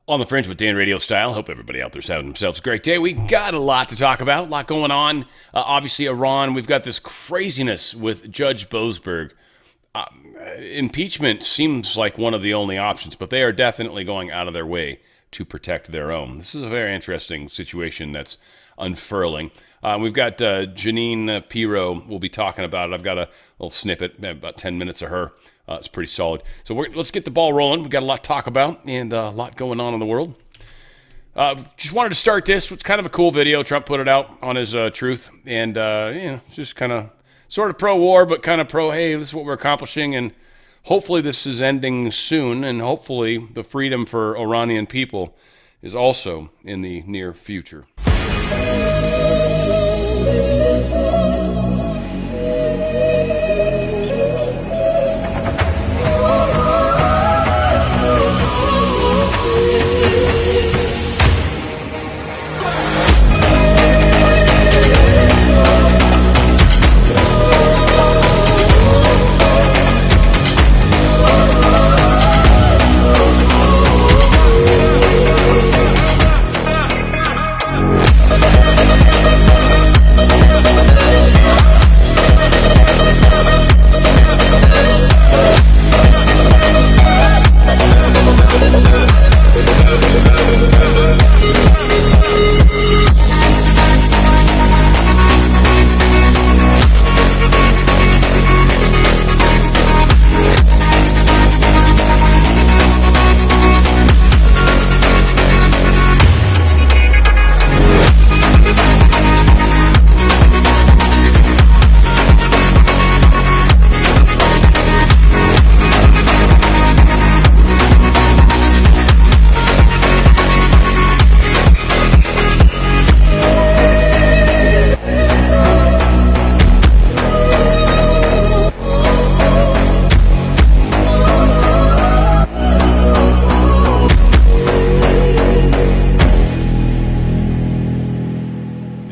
On the Fringe with Dan RadioStyle. Hope everybody out there's having themselves a great day. We got a lot to talk about, a lot going on. Obviously, Iran, we've got this craziness with Judge Boasberg. Impeachment seems like one of the only options, but they are definitely going out of their way to protect their own. This is a very interesting situation that's unfurling. We've got Janine Pirro. We'll be talking about it. I've got a little snippet, about 10 minutes of her. It's pretty solid. So let's get the ball rolling. We've got a lot to talk about and a lot going on in the world. Just wanted to start this. It's kind of a cool video. Trump put it out on his Truth. And, just kind of sort of pro-war, but kind of pro, hey, this is what we're accomplishing. And hopefully this is ending soon. And hopefully the freedom for Iranian people is also in the near future.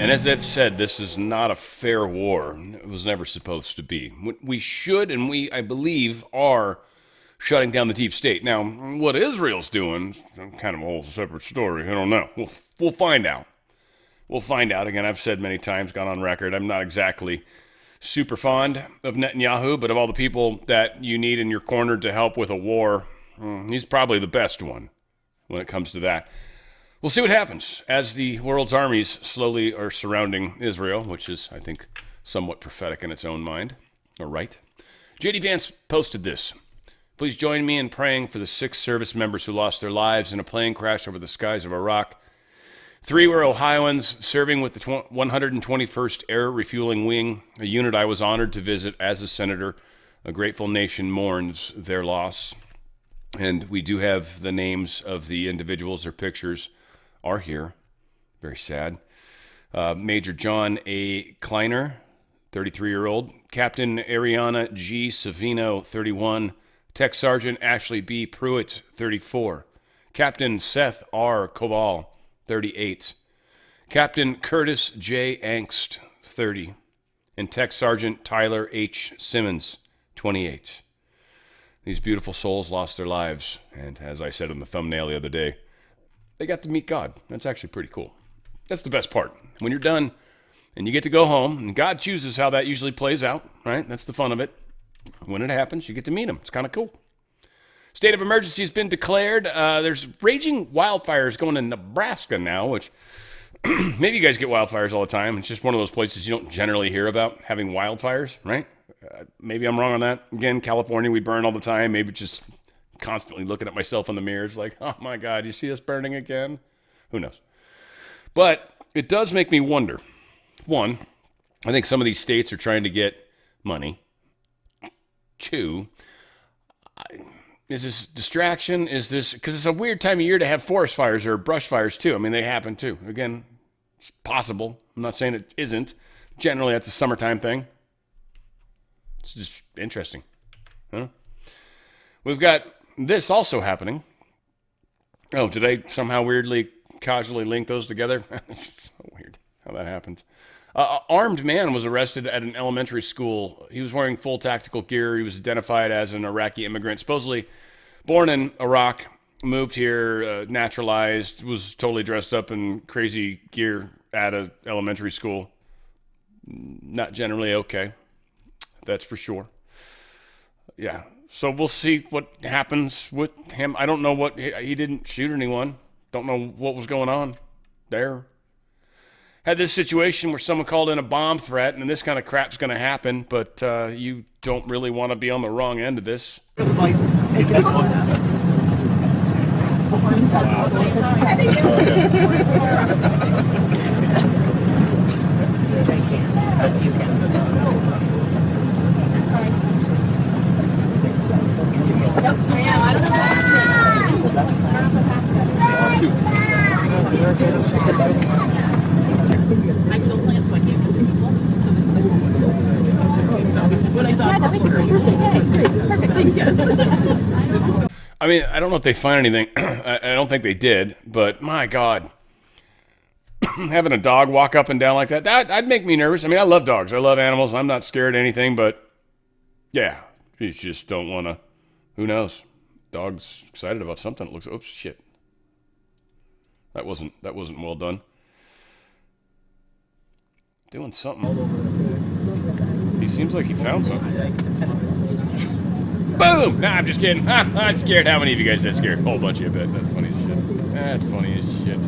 As I've said, this is not a fair war. It was never supposed to be. We should, and I believe, are shutting down the deep state. Now, what Israel's doing is kind of a whole separate story. I don't know. We'll find out. We'll find out. Again, I've said many times, gone on record, I'm not exactly super fond of Netanyahu, but of all the people that you need in your corner to help with a war, he's probably the best one when it comes to that. We'll see what happens as the world's armies slowly are surrounding Israel, which is, I think, somewhat prophetic in its own mind. All right. J.D. Vance posted this. Please join me in praying for the 6 service members who lost their lives in a plane crash over the skies of Iraq. 3 were Ohioans serving with the 121st Air Refueling Wing, a unit I was honored to visit as a senator. A grateful nation mourns their loss. And we do have the names of the individuals. Their pictures are here. Very sad. Major John A. Kleiner, 33-year-old. Captain Ariana G. Savino, 31. Tech Sergeant Ashley B. Pruitt, 34. Captain Seth R. Koval, 38. Captain Curtis J. Angst, 30. And Tech Sergeant Tyler H. Simmons, 28. These beautiful souls lost their lives. And as I said in the thumbnail the other day, they got to meet God. That's actually pretty cool. That's the best part. When you're done and you get to go home, and God chooses how that usually plays out, right? That's the fun of it. When it happens, you get to meet him. It's kind of cool. State of emergency has been declared. There's raging wildfires going in Nebraska now, which maybe you guys get wildfires all the time. It's just one of those places you don't generally hear about having wildfires, right? Maybe I'm wrong on that. Again, California, we burn all the time. Maybe it's just constantly looking at myself in the mirrors like, oh my God, you see us burning again? Who knows? But it does make me wonder. One, I think some of these states are trying to get money. Two, is this distraction? Is this, because it's a weird time of year to have forest fires or brush fires too. I mean, they happen too. Again, it's possible. I'm not saying it isn't. Generally, that's a summertime thing. It's just interesting. Huh? We've got this also happening. Oh, did I somehow weirdly, casually link those together? So weird how that happens. Armed man was arrested at an elementary school. He was wearing full tactical gear. He was identified as an Iraqi immigrant, supposedly born in Iraq, moved here, naturalized, was totally dressed up in crazy gear at a elementary school. Not generally okay. That's for sure. Yeah. So we'll see what happens with him. I don't know what he didn't shoot anyone. Don't know what was going on there. Had this situation where someone called in a bomb threat, and this kind of crap's going to happen, but you don't really want to be on the wrong end of this. I kill plants, so I can't kill people. So this is like when I thought perfect. Thanks. Yes. I mean, I don't know if they find anything. I don't think they did, but my God. Having a dog walk up and down like that'd make me nervous. I mean, I love dogs. I love animals. I'm not scared of anything, but yeah, you just don't want to. Who knows? Dog's excited about something. It looks. Oops, shit. That wasn't well done. Doing something. He seems like he found something. Boom! Nah, I'm just kidding. I'm scared. How many of you guys are scared? A whole bunch of you, I bet. That's funny as shit. That's funny as shit.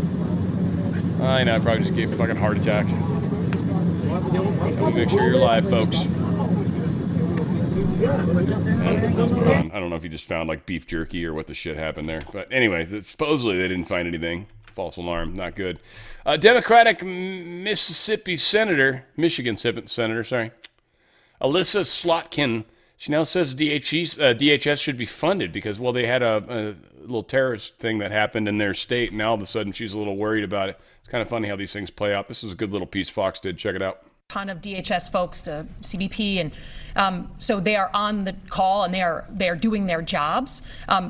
I know, I probably just gave a fucking heart attack. So make sure you're alive, folks. I don't know if you just found like beef jerky or what the shit happened there. But anyway, supposedly they didn't find anything. False alarm, not good. Democratic Michigan Senator, Alyssa Slotkin, she now says DHS should be funded because, well, they had a little terrorist thing that happened in their state, and now all of a sudden she's a little worried about it. It's kind of funny how these things play out. This is a good little piece Fox did. Check it out. Ton of DHS folks, CBP, and so they are on the call and they are doing their jobs.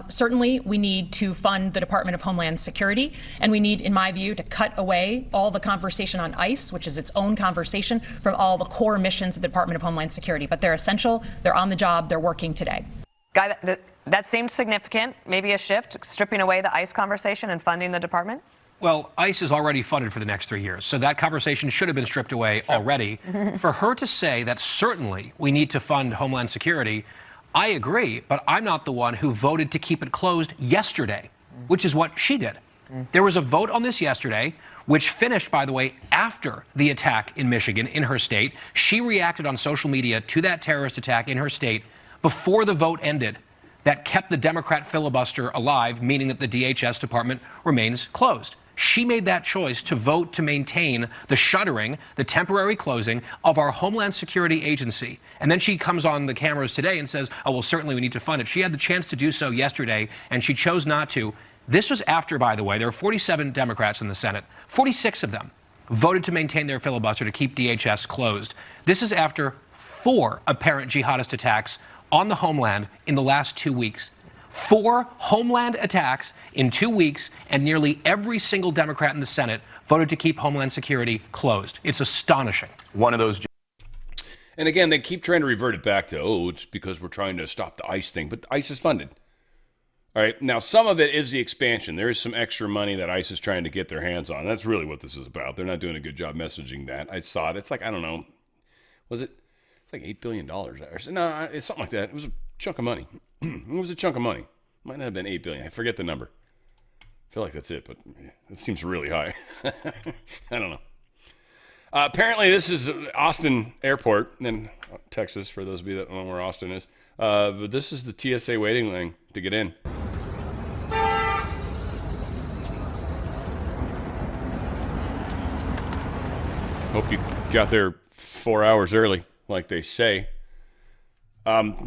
Certainly, we need to fund the Department of Homeland Security, and we need, in my view, to cut away all the conversation on ICE, which is its own conversation, from all the core missions of the Department of Homeland Security. But they're essential. They're on the job. They're working today. Guy, that seems significant. Maybe a shift, stripping away the ICE conversation and funding the department. Well, ICE is already funded for the next 3 years, so that conversation should have been stripped away already. For her to say that certainly we need to fund Homeland Security, I agree, but I'm not the one who voted to keep it closed yesterday, which is what she did. There was a vote on this yesterday, which finished, by the way, after the attack in Michigan, in her state. She reacted on social media to that terrorist attack in her state before the vote ended. That kept the Democrat filibuster alive, meaning that the DHS department remains closed. She made that choice to vote to maintain the shuttering, the temporary closing of our Homeland Security Agency. And then she comes on the cameras today and says, oh, well, certainly we need to fund it. She had the chance to do so yesterday, and she chose not to. This was after, by the way, there are 47 Democrats in the Senate. 46 of them voted to maintain their filibuster to keep DHS closed. This is after 4 apparent jihadist attacks on the homeland in the last 2 weeks. 4 homeland attacks in 2 weeks, and nearly every single Democrat in the Senate voted to keep Homeland Security closed. It's astonishing. One of those. And again, they keep trying to revert it back to, oh, it's because we're trying to stop the ICE thing, but ICE is funded. All right, now some of it is the expansion. There is some extra money that ICE is trying to get their hands on. That's really what this is about. They're not doing a good job messaging that. I saw it. It's like, I don't know, was it? It's like $8 billion. No, it's something like that. It was a chunk of money. It was a chunk of money. Might not have been $8 billion. I forget the number. I feel like that's it, but it seems really high. I don't know. Apparently, this is Austin Airport in Texas, for those of you that don't know where Austin is. But this is the TSA waiting line to get in. Hope you got there 4 hours early, like they say.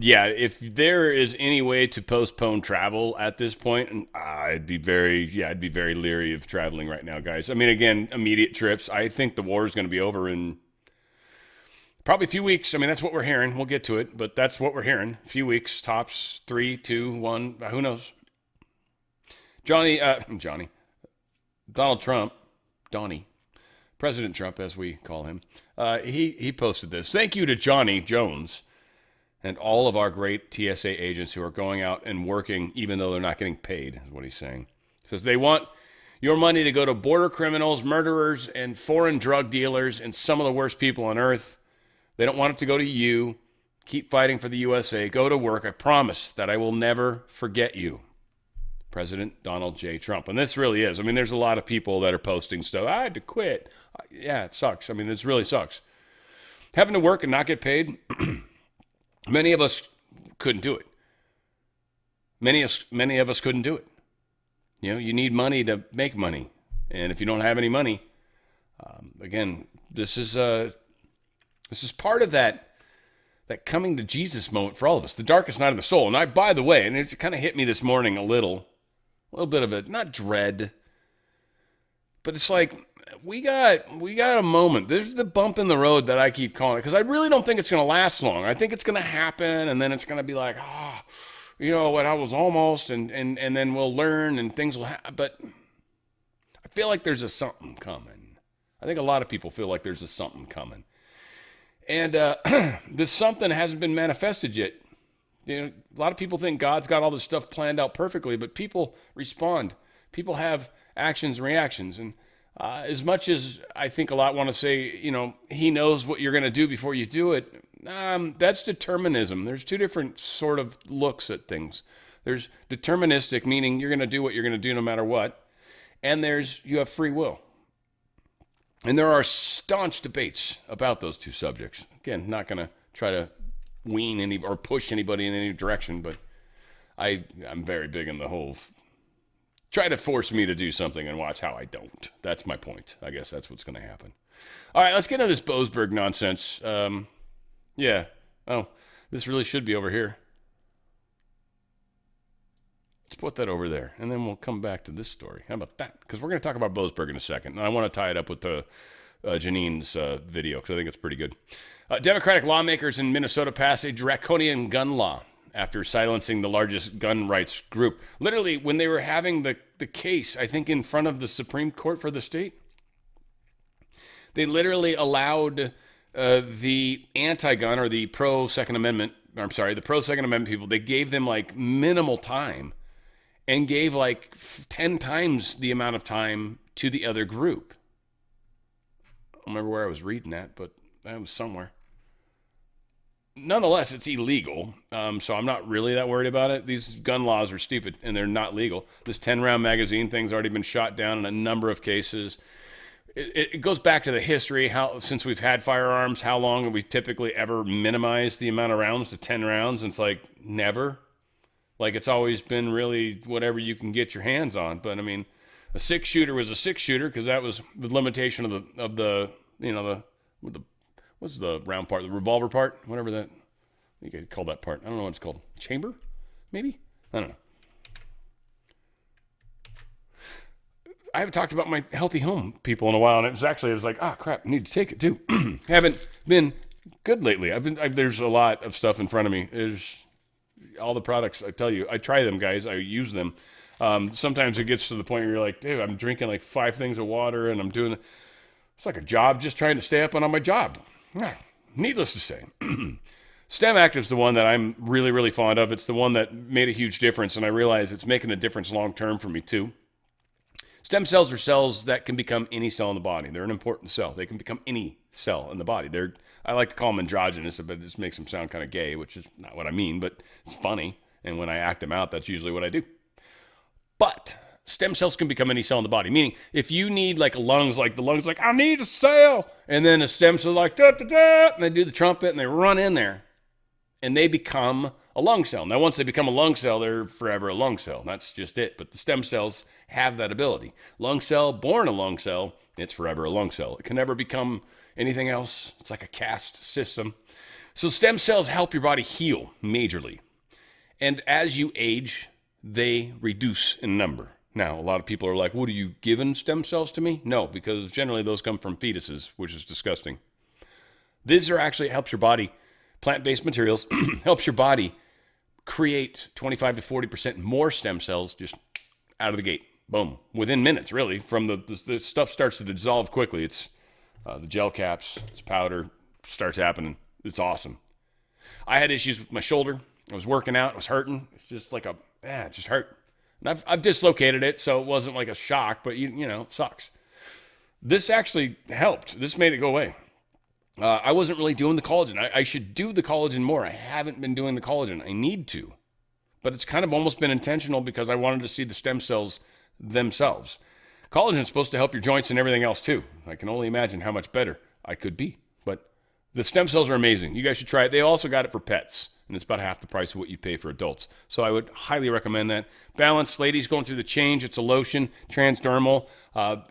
Yeah, if there is any way to postpone travel at this point, I'd be very leery of traveling right now, guys. I mean, again, immediate trips. I think the war is going to be over in probably a few weeks. I mean, that's what we're hearing. We'll get to it, but that's what we're hearing. A few weeks, tops, 3, 2, 1. Who knows? Donald Trump, Donnie, President Trump, as we call him, he posted this. Thank you to Johnny Jones. and all of our great TSA agents who are going out and working even though they're not getting paid, is what he's saying. He says they want your money to go to border criminals, murderers, and foreign drug dealers and some of the worst people on earth. They don't want it to go to you. Keep fighting for the USA. Go to work. I promise that I will never forget you. President Donald J. Trump. And this really is. I mean, there's a lot of people that are posting stuff. I had to quit. Yeah, it sucks. I mean, it really sucks. Having to work and not get paid, many of us couldn't do it. Many of us couldn't do it. You know, you need money to make money. And if you don't have any money, again, this is part of that coming to Jesus moment for all of us, the darkest night of the soul. And by the way, and it kind of hit me this morning a little bit of it, not dread, but it's like we got a moment. There's the bump in the road that I keep calling it, because I really don't think it's going to last long. I think it's going to happen, and then it's going to be like, you know what, I was almost, and then we'll learn, and things will happen. But I feel like there's a something coming. I think a lot of people feel like there's a something coming. And this something hasn't been manifested yet. You know, a lot of people think God's got all this stuff planned out perfectly, but people respond. People have actions and reactions. And as much as I think a lot want to say, you know, he knows what you're going to do before you do it, that's determinism. There's two different sort of looks at things. There's deterministic, meaning you're going to do what you're going to do no matter what. And you have free will. And there are staunch debates about those two subjects. Again, not going to try to wean any or push anybody in any direction, but I'm very big in the whole try to force me to do something and watch how I don't. That's my point. I guess that's what's going to happen. All right, let's get into this Boasberg nonsense. Yeah. Oh, this really should be over here. Let's put that over there, and then we'll come back to this story. How about that? Because we're going to talk about Boasberg in a second, and I want to tie it up with Janine's video, because I think it's pretty good. Democratic lawmakers in Minnesota passed a draconian gun law after silencing the largest gun rights group. Literally, when they were having the case, I think in front of the Supreme Court for the state, they literally allowed the anti-gun or the pro-Second Amendment, the pro-Second Amendment people, they gave them like minimal time and gave like 10 times the amount of time to the other group. I don't remember where I was reading that, but that was somewhere. Nonetheless, it's illegal, so I'm not really that worried about it. These gun laws are stupid, and they're not legal. This 10-round magazine thing's already been shot down in a number of cases. It goes back to the history, how since we've had firearms, how long have we typically ever minimized the amount of rounds to 10 rounds? And it's like, never. Like, it's always been really whatever you can get your hands on. But, I mean, a 6-shooter was a 6-shooter because that was the limitation of the what's the round part? The revolver part? Whatever that, you could call that part. I don't know what it's called. Chamber? Maybe? I don't know. I haven't talked about my healthy home people in a while, and I was like, crap, I need to take it too. Haven't been good lately. There's a lot of stuff in front of me. There's all the products, I tell you, I try them, guys. I use them. Sometimes it gets to the point where you're like, dude, I'm drinking like 5 things of water, and I'm doing, it's like a job, just trying to stay up on my job. Needless to say, STEM Active is the one that I'm really, really fond of. It's the one that made a huge difference, and I realize it's making a difference long term for me too. Stem cells are cells that can become any cell in the body. They're an important cell. They can become any cell in the body. I like to call them androgynous, but it just makes them sound kind of gay, which is not what I mean, but it's funny. And when I act them out, that's usually what I do. But stem cells can become any cell in the body, meaning if you need like the lungs, like, I need a cell. And then a stem cell like, da, da, da, and they do the trumpet and they run in there and they become a lung cell. Now, once they become a lung cell, they're forever a lung cell. That's just it. But the stem cells have that ability. Lung cell, born a lung cell, it's forever a lung cell. It can never become anything else. It's like a caste system. So stem cells help your body heal majorly. And as you age, they reduce in number. Now, a lot of people are like, what, are you giving stem cells to me? No, because generally those come from fetuses, which is disgusting. These are actually, it helps your body, plant-based materials, helps your body create 25 to 40% more stem cells just out of the gate. Boom. Within minutes, really, from the stuff starts to dissolve quickly. It's the gel caps, it's powder, starts happening. It's awesome. I had issues with my shoulder. I was working out. It was hurting. It's just like it just hurt. And I've dislocated it, so it wasn't like a shock, but you know, it sucks. This actually helped. This made it go away. I wasn't really doing the collagen. I should do the collagen more. I haven't been doing the collagen. I need to. But it's kind of almost been intentional because I wanted to see the stem cells themselves. Collagen is supposed to help your joints and everything else too. I can only imagine how much better I could be. But the stem cells are amazing. You guys should try it. They also got it for pets, and it's about half the price of what you pay for adults. So I would highly recommend that. Balance, ladies going through the change. It's a lotion, transdermal.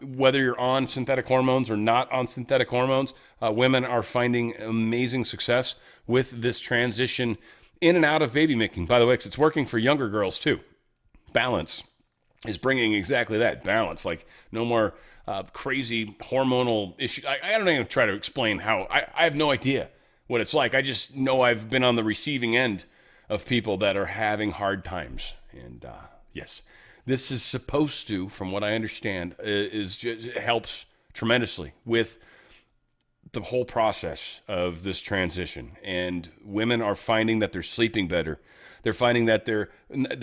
Whether you're on synthetic hormones or not on synthetic hormones, women are finding amazing success with this transition in and out of baby making. By the way, because it's working for younger girls too. Balance is bringing exactly that, balance. Like no more crazy hormonal issues. I don't even try to explain how. I have no idea what it's like. I just know I've been on the receiving end of people that are having hard times. And yes, this is supposed to, from what I understand, it helps tremendously with the whole process of this transition. And women are finding that they're sleeping better. They're finding that their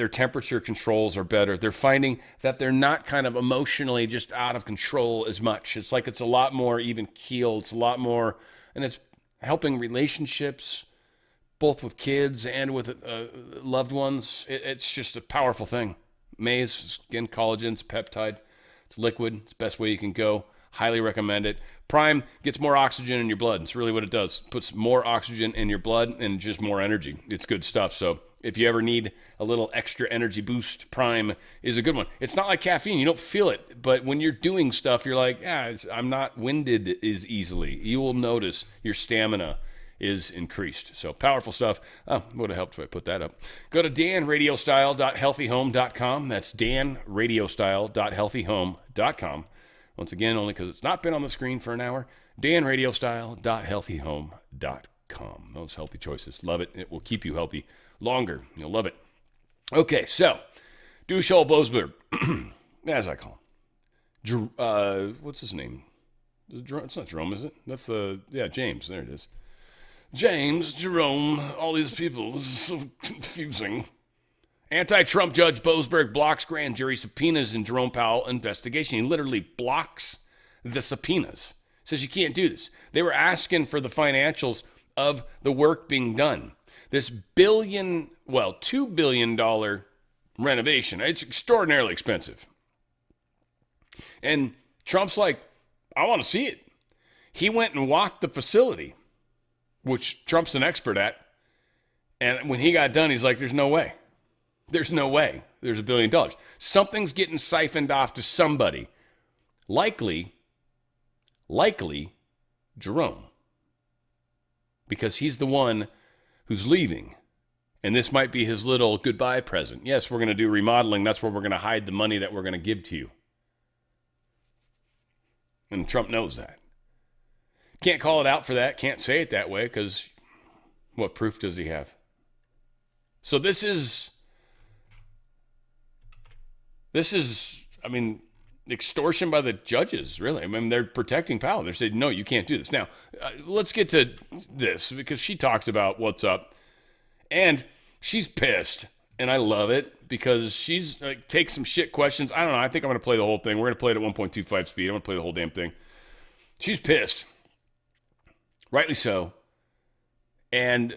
temperature controls are better. They're finding that they're not kind of emotionally just out of control as much. It's like it's a lot more even keeled. It's a lot more, and it's helping relationships, both with kids and with loved ones. It's just a powerful thing. Maize, again, collagen, it's peptide. It's liquid. It's the best way you can go. Highly recommend it. Prime gets more oxygen in your blood. It's really what it does. Puts more oxygen in your blood and just more energy. It's good stuff. So if you ever need a little extra energy boost, Prime is a good one. It's not like caffeine. You don't feel it. But when you're doing stuff, you're like, I'm not winded as easily. You will notice your stamina is increased. So powerful stuff. Would have helped if I put that up. Go to danradiostyle.healthyhome.com. That's danradiostyle.healthyhome.com. Once again, only because it's not been on the screen for an hour, danradiostyle.healthyhome.com. Those healthy choices. Love it. It will keep you healthy longer. You'll love it. Okay, so, Judicial Boasberg, as I call him. What's his name? It's not Jerome, is it? That's James. There it is. James, Jerome, all these people. This is so confusing. Anti-Trump Judge Boasberg blocks grand jury subpoenas in Jerome Powell investigation. He literally blocks the subpoenas. Says you can't do this. They were asking for the financials of the work being done. This $2 billion renovation. It's extraordinarily expensive. And Trump's like, I want to see it. He went and walked the facility, which Trump's an expert at. And when he got done, he's like, there's no way. There's no way there's $1 billion. Something's getting siphoned off to somebody. Likely Jerome. Because he's the one who's leaving. And this might be his little goodbye present. Yes, we're going to do remodeling. That's where we're going to hide the money that we're going to give to you. And Trump knows that. Can't call it out for that. Can't say it that way because what proof does he have? So this is, extortion by the judges, really. They're protecting Powell. They're saying, no, you can't do this. Now, let's get to this because she talks about what's up. And she's pissed. And I love it because she's takes some shit questions. I don't know. I think I'm going to play the whole thing. We're going to play it at 1.25 speed. I'm going to play the whole damn thing. She's pissed. Rightly so. And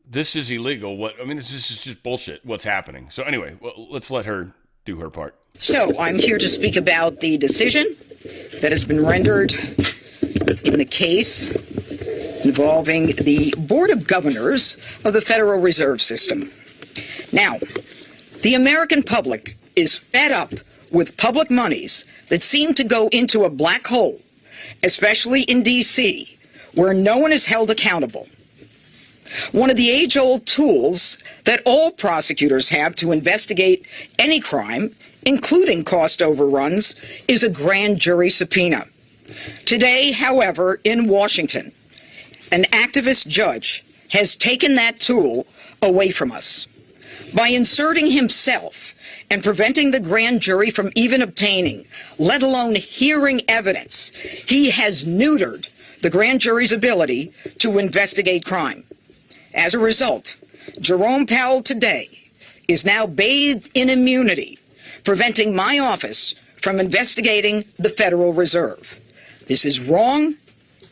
this is illegal. This is just bullshit what's happening. So anyway, let's let her do her part. So I'm here to speak about the decision that has been rendered in the case involving the Board of Governors of the Federal Reserve System. Now, the American public is fed up with public monies that seem to go into a black hole, especially in D.C., where no one is held accountable. One of the age-old tools that all prosecutors have to investigate any crime, including cost overruns, is a grand jury subpoena. Today, however, in Washington, an activist judge has taken that tool away from us. By inserting himself and preventing the grand jury from even obtaining, let alone hearing evidence, he has neutered the grand jury's ability to investigate crime. As a result, Jerome Powell today is now bathed in immunity, preventing my office from investigating the Federal Reserve. This is wrong,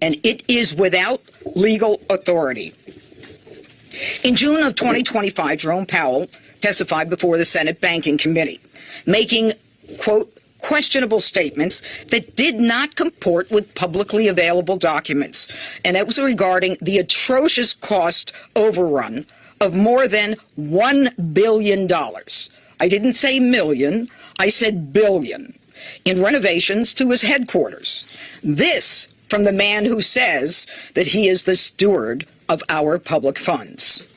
and it is without legal authority. In June of 2025, Jerome Powell testified before the Senate Banking Committee, making, quote, questionable statements that did not comport with publicly available documents. And that was regarding the atrocious cost overrun of more than $1 billion. I didn't say million, I said billion, in renovations to his headquarters. This from the man who says that he is the steward of our public funds.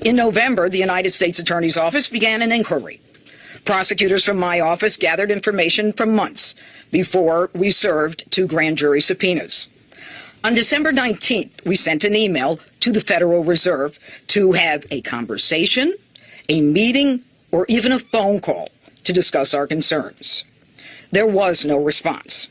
In November, the United States Attorney's Office began an inquiry. Prosecutors from my office gathered information for months before we served 2 grand jury subpoenas. On December 19th, we sent an email to the Federal Reserve to have a conversation, a meeting, or even a phone call to discuss our concerns. There was no response.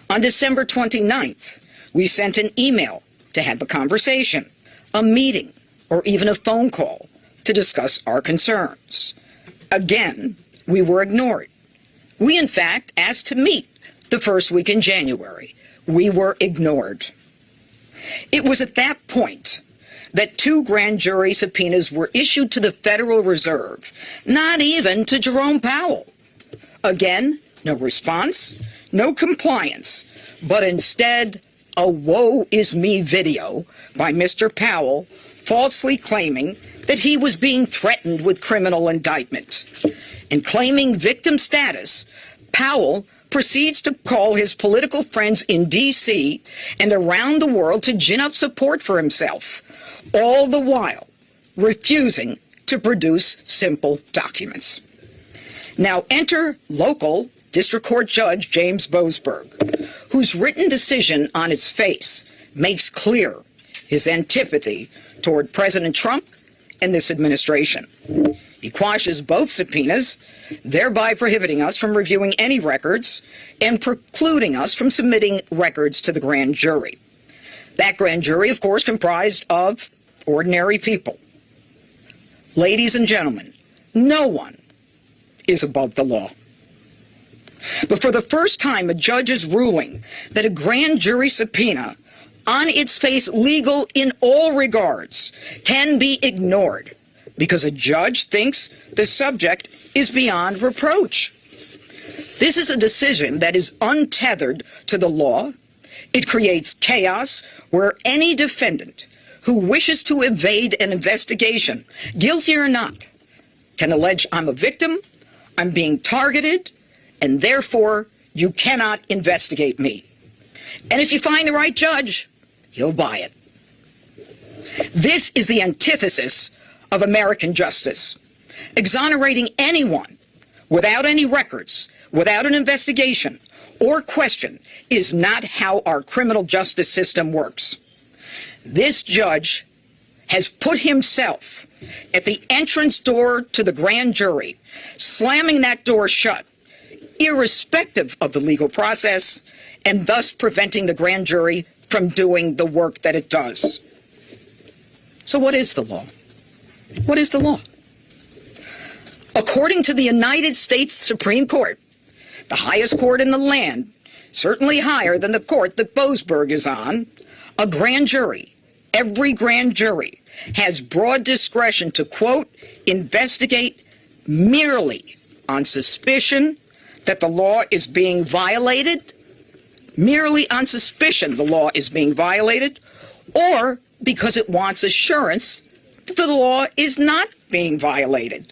On December 29th, we sent an email to have a conversation, a meeting, or even a phone call to discuss our concerns. Again, we were ignored. We, in fact, asked to meet the first week in January. We were ignored. It was at that point that 2 grand jury subpoenas were issued to the Federal Reserve, not even to Jerome Powell. Again, no response, no compliance, but instead a woe is me video by Mr. Powell falsely claiming that he was being threatened with criminal indictment. And claiming victim status, Powell proceeds to call his political friends in D.C. and around the world to gin up support for himself, all the while refusing to produce simple documents. Now enter local District Court Judge James Boasberg, whose written decision on its face makes clear his antipathy toward President Trump and this administration. He quashes both subpoenas, thereby prohibiting us from reviewing any records and precluding us from submitting records to the grand jury. That grand jury, of course, comprised of ordinary people. Ladies and gentlemen, no one is above the law. But for the first time, a judge is ruling that a grand jury subpoena, on its face legal in all regards, can be ignored because a judge thinks the subject is beyond reproach. This is a decision that is untethered to the law. It creates chaos where any defendant who wishes to evade an investigation, guilty or not, can allege I'm a victim, I'm being targeted, and therefore you cannot investigate me. And if you find the right judge, he'll buy it. This is the antithesis of American justice. Exonerating anyone without any records, without an investigation or question, is not how our criminal justice system works. This judge has put himself at the entrance door to the grand jury, slamming that door shut, irrespective of the legal process, and thus preventing the grand jury from doing the work that it does. So what is the law? What is the law? According to the United States Supreme Court, the highest court in the land, certainly higher than the court that Boasberg is on, a grand jury, every grand jury, has broad discretion to, quote, investigate merely on suspicion that the law is being violated, merely on suspicion the law is being violated, or because it wants assurance that the law is not being violated.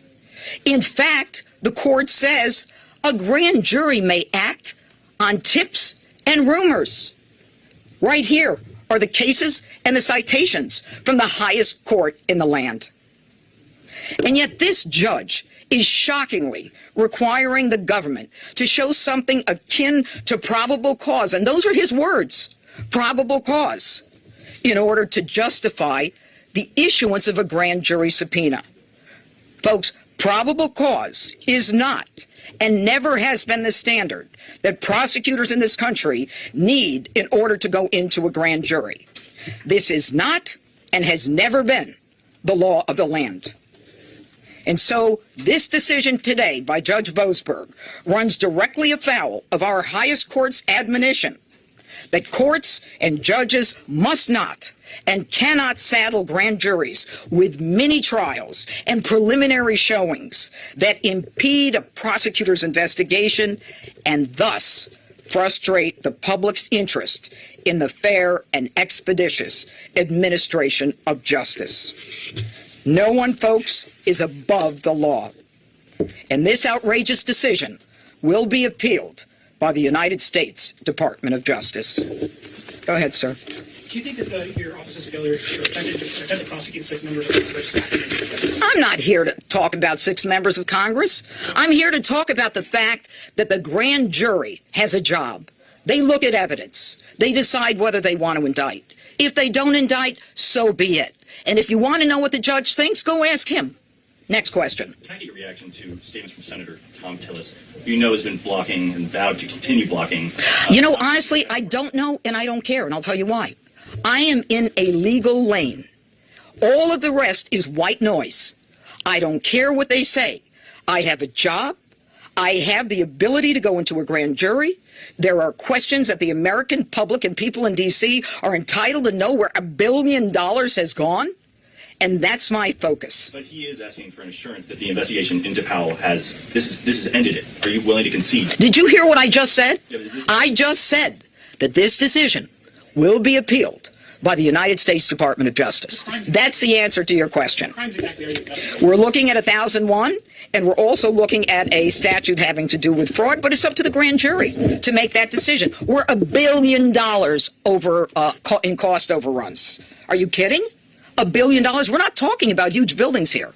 In fact, the court says a grand jury may act on tips and rumors. Right here are the cases and the citations from the highest court in the land. And yet this judge is shockingly requiring the government to show something akin to probable cause, and those are his words, probable cause, in order to justify the issuance of a grand jury subpoena. Folks, probable cause is not and never has been the standard that prosecutors in this country need in order to go into a grand jury. This is not and has never been the law of the land. And so this decision today by Judge Boasberg runs directly afoul of our highest court's admonition that courts and judges must not and cannot saddle grand juries with mini trials and preliminary showings that impede a prosecutor's investigation and thus frustrate the public's interest in the fair and expeditious administration of justice. No one, folks, is above the law. And this outrageous decision will be appealed by the United States Department of Justice. Go ahead, sir. Do you think that your office's failure to attempt to prosecute 6 members of Congress? I'm not here to talk about 6 members of Congress. I'm here to talk about the fact that the grand jury has a job. They look at evidence. They decide whether they want to indict. If they don't indict, so be it. And if you want to know what the judge thinks, go ask him. Next question. Can I get your reaction to statements from Senator Tom Tillis, who you know has been blocking and vowed to continue blocking? You know, honestly, I don't know and I don't care, and I'll tell you why. I am in a legal lane. All of the rest is white noise. I don't care what they say. I have a job. I have the ability to go into a grand jury. There are questions that the American public and people in D.C. are entitled to know where $1 billion has gone. And that's my focus. But he is asking for an assurance that the investigation into Powell has ended it. Are you willing to concede? Did you hear what I just said? Yeah, I just said that this decision will be appealed by the United States Department of Justice. That's the answer to your question. We're looking at 1001, and we're also looking at a statute having to do with fraud, but it's up to the grand jury to make that decision. We're $1 billion over in cost overruns. Are you kidding? $1 billion? We're not talking about huge buildings here.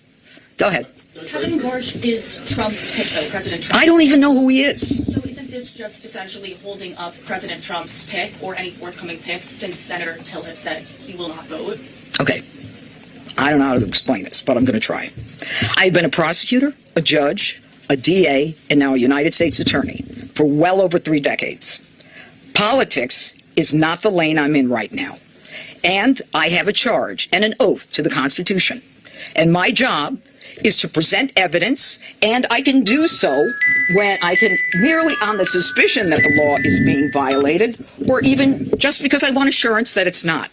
Go ahead. Kevin Warsh is Trump's pick, though, President Trump. I don't even know who he is. So isn't this just essentially holding up President Trump's pick or any forthcoming picks since Senator Till has said he will not vote? Okay. I don't know how to explain this, but I'm going to try. I've been a prosecutor, a judge, a DA, and now a United States attorney for well over 3 decades. Politics is not the lane I'm in right now. And I have a charge and an oath to the Constitution. And my job is to present evidence, and I can do so when I can merely on the suspicion that the law is being violated, or even just because I want assurance that it's not.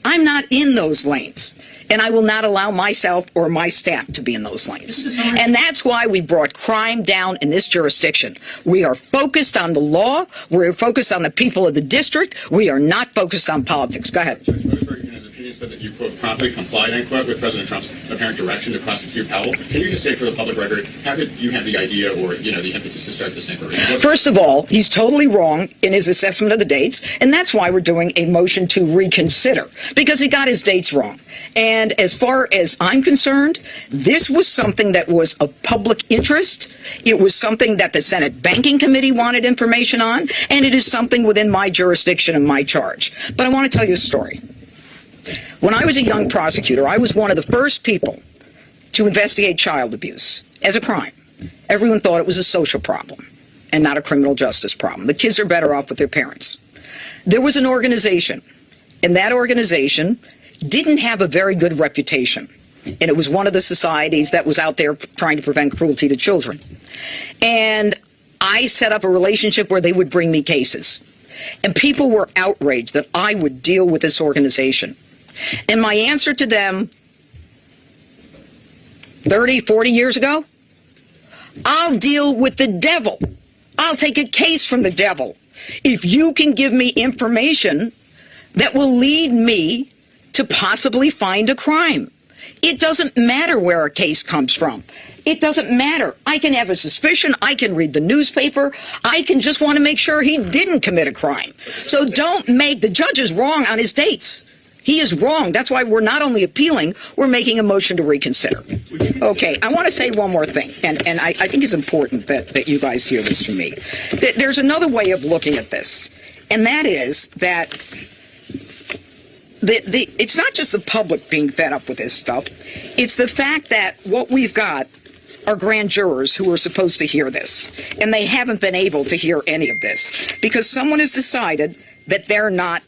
I'm not in those lanes, and I will not allow myself or my staff to be in those lanes. And that's why we brought crime down in this jurisdiction. We are focused on the law. We're focused on the people of the district. We are not focused on politics. Go ahead. Judge Boasberg, in his opinion, said that you, quote, promptly complied, unquote, with President Trump's apparent direction to prosecute Powell. Can you just state for the public record, how did you have the idea or, the impetus to start this inquiry? First of all, he's totally wrong in his assessment of the dates, and that's why we're doing a motion to reconsider, because he got his dates wrong. And as far as I'm concerned, this was something that was of public interest. It was something that the Senate Banking Committee wanted information on, and it is something within my jurisdiction and my charge. But I want to tell you a story. When I was a young prosecutor, I was one of the first people to investigate child abuse as a crime. Everyone thought it was a social problem and not a criminal justice problem. The kids are better off with their parents. There was an organization, and that organization didn't have a very good reputation. And it was one of the societies that was out there trying to prevent cruelty to children. And I set up a relationship where they would bring me cases. And people were outraged that I would deal with this organization. And my answer to them 30, 40 years ago, I'll deal with the devil. I'll take a case from the devil if you can give me information that will lead me to possibly find a crime. It doesn't matter where a case comes from. It doesn't matter. I can have a suspicion. I can read the newspaper. I can just want to make sure he didn't commit a crime. So don't make the judge is wrong on his dates. He is wrong. That's why we're not only appealing, we're making a motion to reconsider. Okay, I want to say one more thing, and I think it's important that you guys hear this from me. There's another way of looking at this, and that is that it's not just the public being fed up with this stuff. It's the fact that what we've got are grand jurors who are supposed to hear this, and they haven't been able to hear any of this because someone has decided that they're not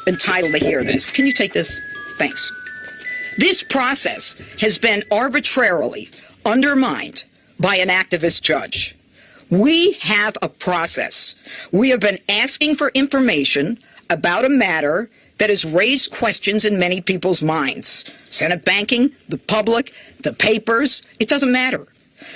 entitled to hear this. Can you take this? Thanks. This process has been arbitrarily undermined by an activist judge. We have a process. We have been asking for information about a matter that has raised questions in many people's minds. Senate banking, the public, the papers, it doesn't matter.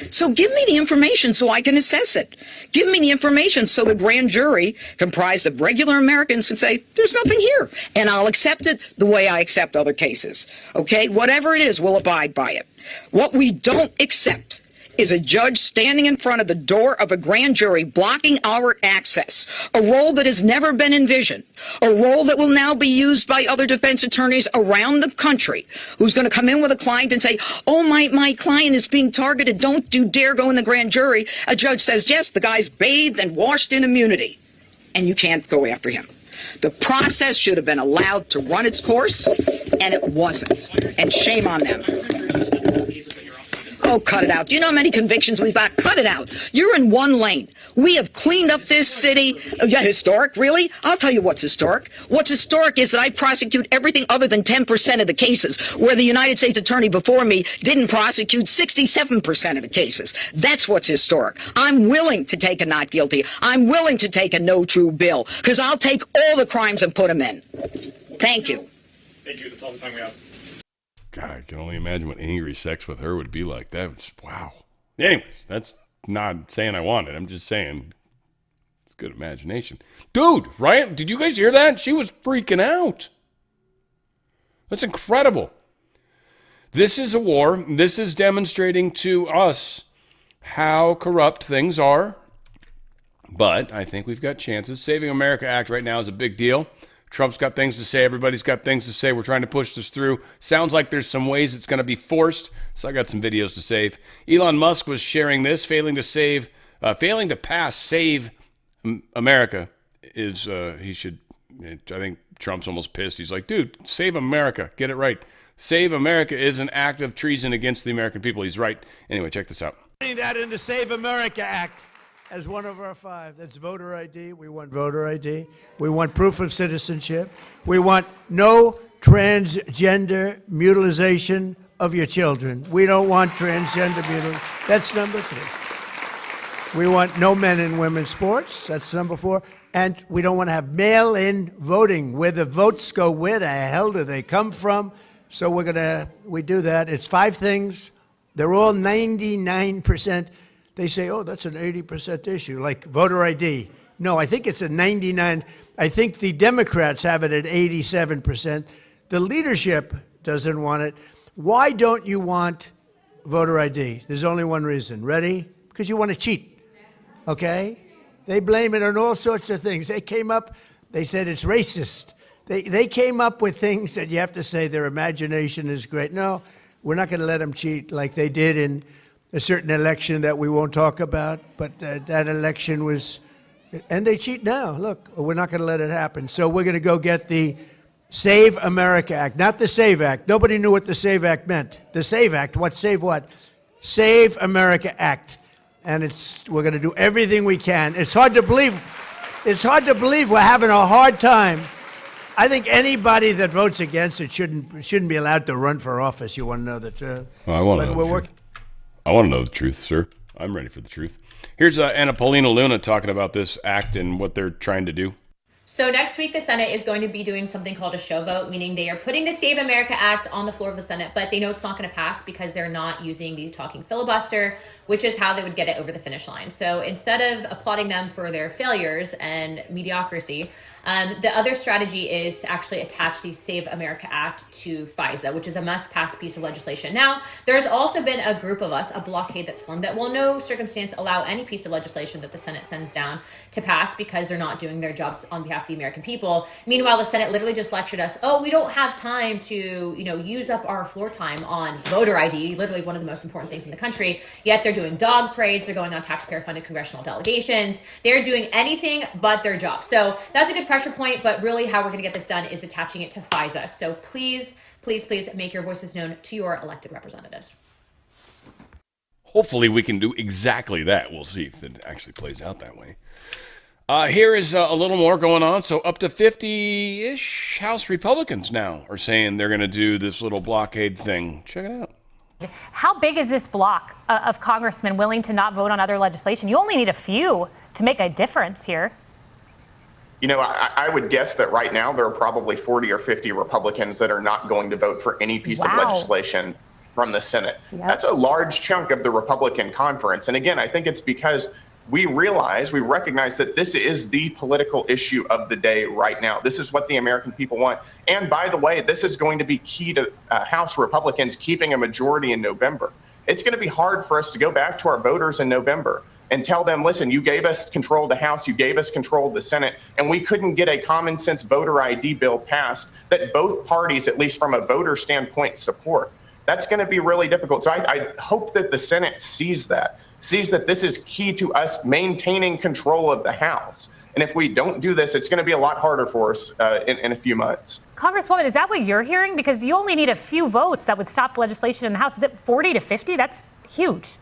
So give me the information so I can assess it. Give me the information so the grand jury, comprised of regular Americans, can say, there's nothing here. And I'll accept it the way I accept other cases. Okay? Whatever it is, we'll abide by it. What we don't accept is a judge standing in front of the door of a grand jury blocking our access, a role that has never been envisioned, a role that will now be used by other defense attorneys around the country, who's going to come in with a client and say, oh, my client is being targeted, don't you dare go in the grand jury. A judge says, yes, the guy's bathed and washed in immunity, and you can't go after him. The process should have been allowed to run its course, and it wasn't. And shame on them. Oh, cut it out. Do you know how many convictions we've got? Cut it out. You're in one lane. We have cleaned up this city. Yeah, historic, really? I'll tell you what's historic. What's historic is that I prosecute everything other than 10% of the cases, where the United States attorney before me didn't prosecute 67% of the cases. That's what's historic. I'm willing to take a not guilty. I'm willing to take a no true bill, because I'll take all the crimes and put them in. Thank you. Thank you. That's all the time we have. God, I can only imagine what angry sex with her would be like. That was, wow. Anyways, that's not saying I want it. I'm just saying it's good imagination. Dude, right? Did you guys hear that? She was freaking out. That's incredible. This is a war. This is demonstrating to us how corrupt things are. But I think we've got chances. Saving America Act right now is a big deal. Trump's got things to say. Everybody's got things to say. We're trying to push this through. Sounds like there's some ways it's going to be forced. So I got some videos to save. Elon Musk was sharing this. Failing to pass Save America is, he should, I think Trump's almost pissed. He's like, dude, save America. Get it right. Save America is an act of treason against the American people. He's right. Anyway, check this out. That in the Save America Act as one of our 5. That's voter ID. We want voter ID. We want proof of citizenship. We want no transgender mutilization of your children. We don't want transgender mutilation. That's number 3. We want no men in women's sports. That's number 4. And we don't want to have mail-in voting, where the votes go. Where the hell do they come from? So we do that. It's 5 things. They're all 99%. They say, oh, that's an 80% issue, like voter ID. No, I think it's a 99. I think the Democrats have it at 87%. The leadership doesn't want it. Why don't you want voter ID? There's only one reason. Ready? Because you want to cheat. Okay? They blame it on all sorts of things. They said it's racist. They came up with things that you have to say their imagination is great. No, we're not going to let them cheat like they did in a certain election that we won't talk about, but that election was, and they cheat now. Look, we're not going to let it happen. So we're going to go get the Save America Act, not the Save Act. Nobody knew what the Save Act meant. The Save Act, what save what? Save America Act. And we're going to do everything we can. It's hard to believe. It's hard to believe we're having a hard time. I think anybody that votes against it shouldn't be allowed to run for office. You want to know the truth? Well, I want to know the truth. I want to know the truth, sir. I'm ready for the truth. Here's Anna Paulina Luna talking about this act and what they're trying to do. So next week, the Senate is going to be doing something called a show vote, meaning they are putting the Save America Act on the floor of the Senate, but they know it's not going to pass because they're not using the talking filibuster, which is how they would get it over the finish line. So instead of applauding them for their failures and mediocrity, the other strategy is to actually attach the Save America Act to FISA, which is a must-pass piece of legislation. Now, there's also been a group of us, a blockade that's formed that will in no circumstance allow any piece of legislation that the Senate sends down to pass because they're not doing their jobs on behalf of the American people. Meanwhile, the Senate literally just lectured us, oh, we don't have time to, use up our floor time on voter ID, literally one of the most important things in the country. Yet they're doing dog parades, they're going on taxpayer-funded congressional delegations, they're doing anything but their job. So that's a good pressure point, but really how we're going to get this done is attaching it to FISA. So please, please, please make your voices known to your elected representatives. Hopefully we can do exactly that. We'll see if it actually plays out that way. Here is a little more going on. So up to 50-ish House Republicans now are saying they're going to do this little blockade thing. Check it out. How big is this block of congressmen willing to not vote on other legislation? You only need a few to make a difference here. You know, I would guess that right now there are probably 40 or 50 Republicans that are not going to vote for any piece of legislation from the Senate. Yep. That's a large chunk of the Republican conference. And again, I think it's because we recognize that this is the political issue of the day right now. This is what the American people want. And by the way, this is going to be key to House Republicans keeping a majority in November. It's going to be hard for us to go back to our voters in November and tell them, listen, you gave us control of the House, you gave us control of the Senate, and we couldn't get a common sense voter ID bill passed that both parties, at least from a voter standpoint, support. That's going to be really difficult. So I hope that the Senate sees that this is key to us maintaining control of the House. And if we don't do this, it's going to be a lot harder for us in a few months. Congresswoman, is that what you're hearing? Because you only need a few votes that would stop legislation in the House. Is it 40 to 50? That's huge.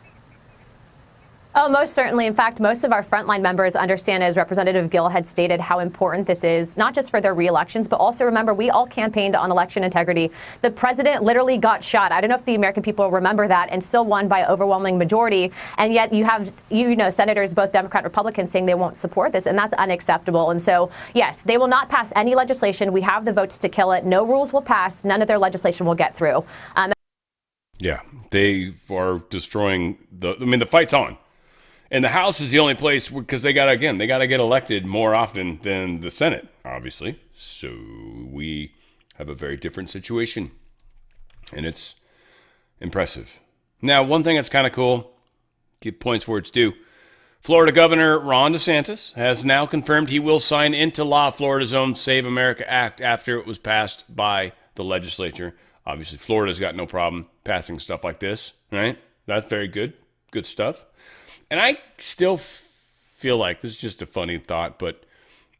Oh, most certainly. In fact, most of our frontline members understand, as Representative Gill had stated, how important this is, not just for their reelections, but also remember, we all campaigned on election integrity. The president literally got shot. I don't know if the American people remember that, and still won by overwhelming majority. And yet you have, senators, both Democrat and Republican, saying they won't support this, and that's unacceptable. And so, yes, they will not pass any legislation. We have the votes to kill it. No rules will pass. None of their legislation will get through. Yeah, they are destroying the fight's on. And the House is the only place because they got to get elected more often than the Senate, obviously. So we have a very different situation. And it's impressive. Now, one thing that's kind of cool, give points where it's due. Florida Governor Ron DeSantis has now confirmed he will sign into law Florida's own Save America Act after it was passed by the legislature. Obviously, Florida's got no problem passing stuff like this, right? That's very good. Good stuff. And I still feel like, this is just a funny thought, but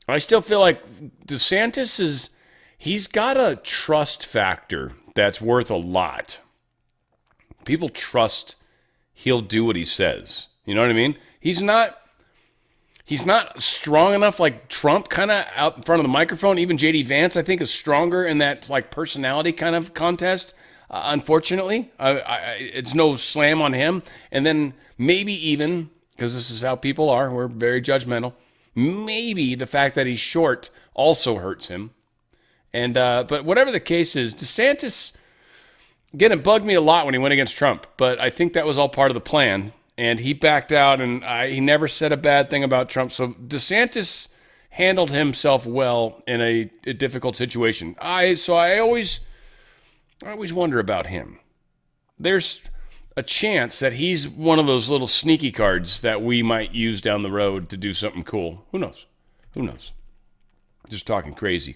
I still feel like DeSantis he's got a trust factor that's worth a lot. People trust he'll do what he says. You know what I mean? He's not strong enough like Trump kind of out in front of the microphone. Even J.D. Vance, I think, is stronger in that like personality kind of contest. Unfortunately, it's no slam on him. And then maybe even, because this is how people are, we're very judgmental, maybe the fact that he's short also hurts him. And but whatever the case is, DeSantis, again, it bugged me a lot when he went against Trump. But I think that was all part of the plan. And he backed out, and he never said a bad thing about Trump. So DeSantis handled himself well in a difficult situation. I always wonder about him. There's a chance that he's one of those little sneaky cards that we might use down the road to do something cool. Who knows? Just talking crazy.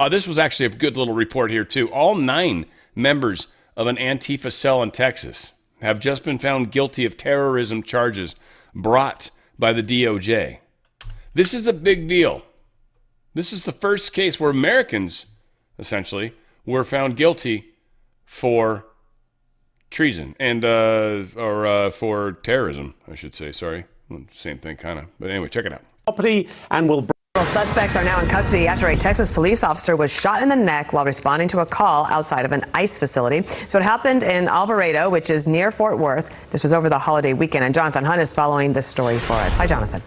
This was actually a good little report here, too. All 9 members of an Antifa cell in Texas have just been found guilty of terrorism charges brought by the DOJ. This is a big deal. This is the first case where Americans, essentially, were found guilty for treason and for terrorism, I should say. Sorry, same thing, kind of. But anyway, check it out. Property and will. Suspects are now in custody after a Texas police officer was shot in the neck while responding to a call outside of an ICE facility. So it happened in Alvarado, which is near Fort Worth. This was over the holiday weekend, and Jonathan Hunt is following this story for us. Hi, Jonathan.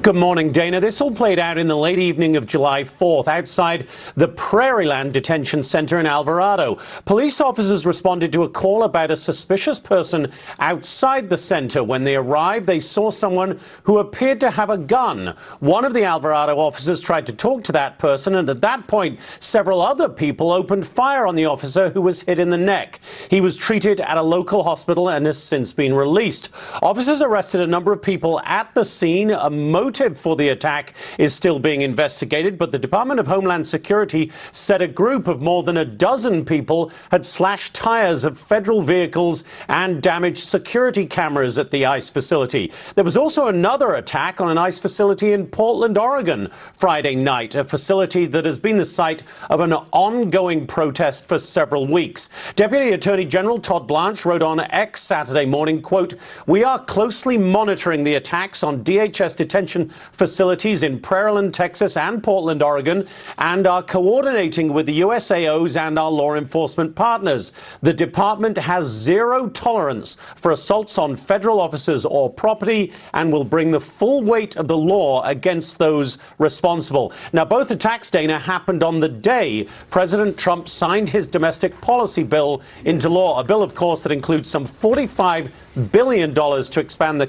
Good morning, Dana. This all played out in the late evening of July 4th outside the Prairieland Detention Center in Alvarado. Police officers responded to a call about a suspicious person outside the center. When they arrived, they saw someone who appeared to have a gun. One of the Alvarado officers tried to talk to that person, and at that point, several other people opened fire on the officer, who was hit in the neck. He was treated at a local hospital and has since been released. Officers arrested a number of people at the scene. A motive for the attack is still being investigated, but the Department of Homeland Security said a group of more than a dozen people had slashed tires of federal vehicles and damaged security cameras at the ICE facility. There was also another attack on an ICE facility in Portland, Oregon, Friday night, a facility that has been the site of an ongoing protest for several weeks. Deputy Attorney General Todd Blanche wrote on X Saturday morning, quote, "We are closely monitoring the attacks on DHS detention detention facilities in Prairiland, Texas and Portland, Oregon, and are coordinating with the USAOs and our law enforcement partners. The department has zero tolerance for assaults on federal officers or property and will bring the full weight of the law against those responsible. Now, both attacks, Dana, happened on the day President Trump signed his domestic policy bill into law, a bill, of course, that includes some $45 billion to expand the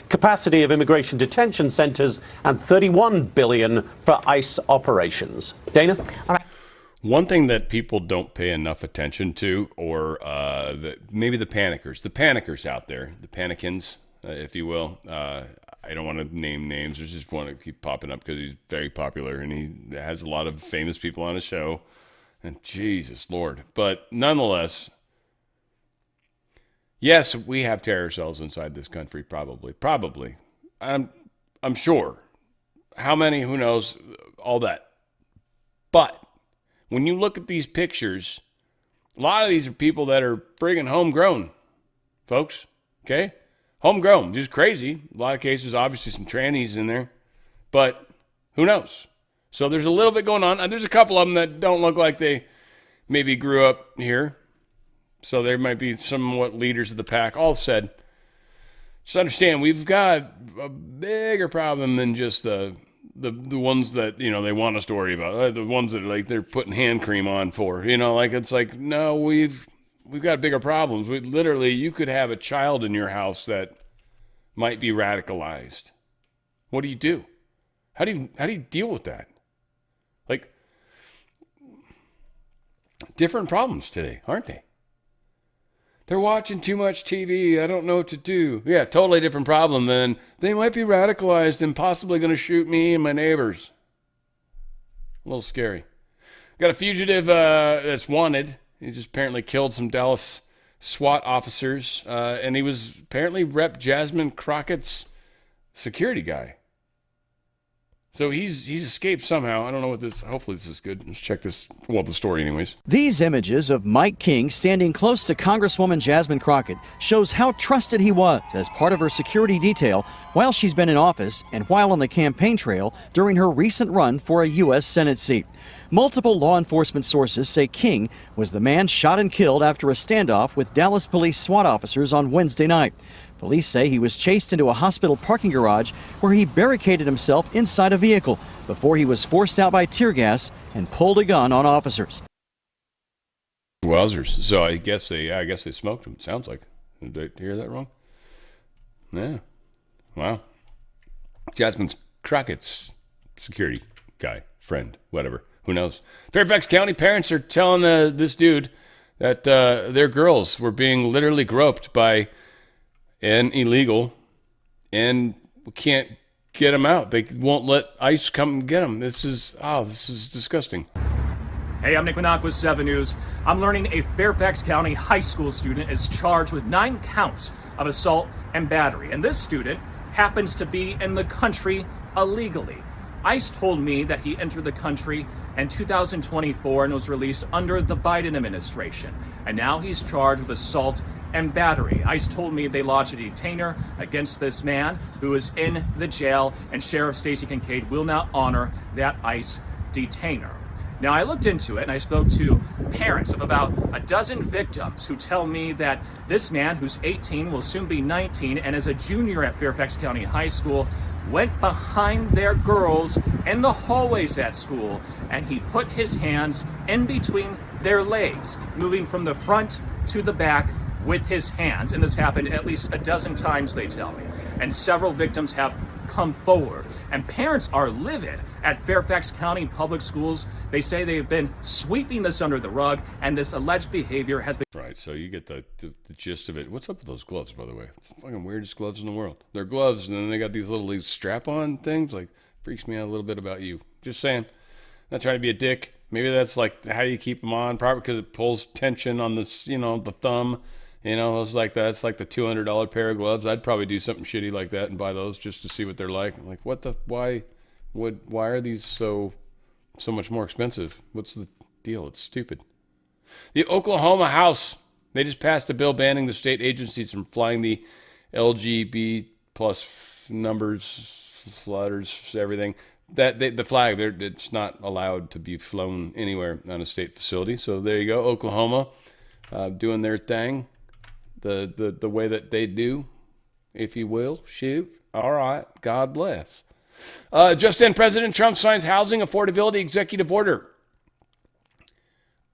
capacity of immigration detention centers and $31 billion for ICE operations. Dana? All right. One thing that people don't pay enough attention to, or maybe the panickers out there, the panicans, if you will. I don't want to name names. I just want to keep popping up because he's very popular and he has a lot of famous people on his show. And Jesus Lord. But nonetheless, yes, we have terror cells inside this country, probably. I'm sure. How many? Who knows? All that. But when you look at these pictures, a lot of these are people that are friggin' homegrown, folks. Okay? Homegrown. Just crazy. A lot of cases, obviously some trannies in there. But who knows? So there's a little bit going on. There's a couple of them that don't look like they maybe grew up here. So there might be somewhat leaders of the pack. All said, just understand we've got a bigger problem than just the ones that, you know, they want us to worry about. The ones that like they're putting hand cream on for. You know, like it's like, no, we've got bigger problems. Literally, you could have a child in your house that might be radicalized. What do you do? How do you deal with that? Like, different problems today, aren't they? They're watching too much TV. I don't know what to do. Yeah, totally different problem than they might be radicalized and possibly going to shoot me and my neighbors. A little scary. Got a fugitive that's wanted. He just apparently killed some Dallas SWAT officers, and he was apparently Rep. Jasmine Crockett's security guy. So he's escaped somehow. I don't know what this. Hopefully this is good. Let's check this. Well, the story, anyways. These images of Mike King standing close to Congresswoman Jasmine Crockett shows how trusted he was as part of her security detail while she's been in office and while on the campaign trail during her recent run for a U.S. Senate seat. Multiple law enforcement sources say King was the man shot and killed after a standoff with Dallas police SWAT officers on Wednesday night. Police say he was chased into a hospital parking garage where he barricaded himself inside a vehicle before he was forced out by tear gas and pulled a gun on officers. Wowzers. So I guess they smoked him. Sounds like. Did I hear that wrong? Yeah. Wow. Jasmine Crockett's security guy, friend, whatever. Who knows? Fairfax County parents are telling this dude that their girls were being literally groped by an illegal, and we can't get them out. They won't let ICE come and get them. This is disgusting. Hey, I'm Nick Minock with 7 News. I'm learning a Fairfax County high school student is charged with 9 counts of assault and battery, and this student happens to be in the country illegally. ICE told me that he entered the country in 2024 and was released under the Biden administration. And now he's charged with assault and battery. ICE told me they lodged a detainer against this man who is in the jail, and Sheriff Stacey Kincaid will now honor that ICE detainer. Now, I looked into it and I spoke to parents of about a dozen victims who tell me that this man, who's 18, will soon be 19, and is a junior at Fairfax County High School, went behind their girls in the hallways at school, and he put his hands in between their legs, moving from the front to the back with his hands. And this happened at least a dozen times, they tell me. And several victims have come forward. And parents are livid at Fairfax County Public Schools. They say they've been sweeping this under the rug, and this alleged behavior has been... Right, so you get the gist of it. What's up with those gloves, by the way? It's the fucking weirdest gloves in the world. They're gloves, and then they got these little strap-on things. Like, freaks me out a little bit about you. Just saying. Not trying to be a dick. Maybe that's like how you keep them on, probably because it pulls tension on this, the thumb. It's like that's like the $200 pair of gloves. I'd probably do something shitty like that and buy those just to see what they're like. I'm like, why are these so much more expensive? What's the deal? It's stupid. The Oklahoma House, they just passed a bill banning the state agencies from flying the LGBT plus numbers flutters, everything. The flag, it's not allowed to be flown anywhere on a state facility. So there you go, Oklahoma, doing their thing, the way that they do, if you will. Shoot. All right. God bless. Just then, President Trump signs housing affordability executive order.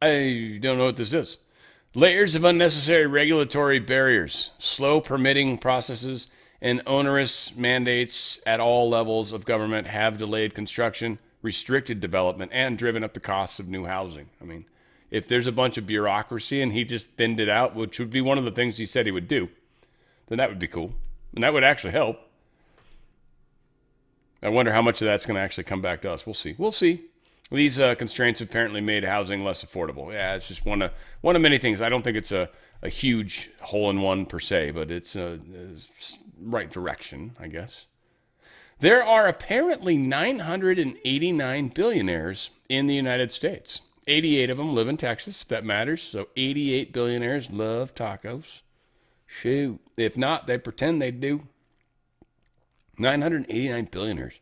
I don't know what this is. Layers of unnecessary regulatory barriers, slow permitting processes, and onerous mandates at all levels of government have delayed construction, restricted development, and driven up the costs of new housing. I mean, if there's a bunch of bureaucracy and he just thinned it out, which would be one of the things he said he would do, then that would be cool. And that would actually help. I wonder how much of that's going to actually come back to us. We'll see. We'll see. These constraints apparently made housing less affordable. Yeah, it's just one of many things. I don't think it's a huge hole-in-one per se, but it's a right direction, I guess. There are apparently 989 billionaires in the United States. 88 of them live in Texas, if that matters. So 88 billionaires love tacos. Shoot. If not, they pretend they do. 989 billionaires.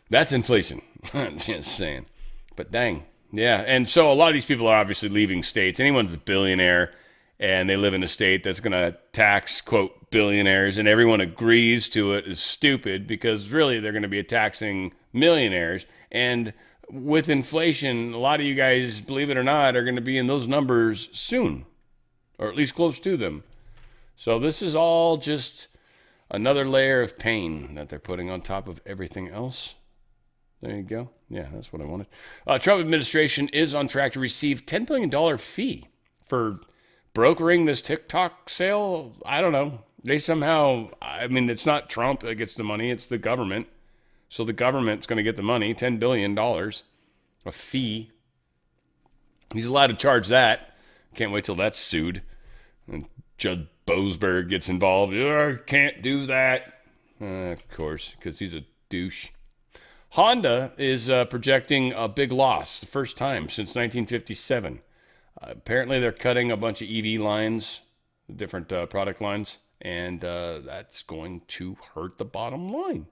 That's inflation. I'm just saying. But dang. Yeah. And so a lot of these people are obviously leaving states. Anyone's a billionaire and they live in a state that's going to tax, quote, billionaires, and everyone agrees to it is stupid because really they're going to be taxing millionaires. And with inflation, a lot of you guys, believe it or not, are going to be in those numbers soon, or at least close to them. So this is all just another layer of pain that they're putting on top of everything else. There you go. Yeah, that's what I wanted. Trump administration is on track to receive $10 billion fee for brokering this TikTok sale. I don't know. They somehow, I mean, it's not Trump that gets the money, it's the government. So the government's going to get the money, $10 billion, a fee. He's allowed to charge that. Can't wait till that's sued. And Judge Boasberg gets involved. Can't do that. Of course, because he's a douche. Honda is projecting a big loss, the first time since 1957. Apparently, they're cutting a bunch of EV lines, different product lines, and that's going to hurt the bottom line.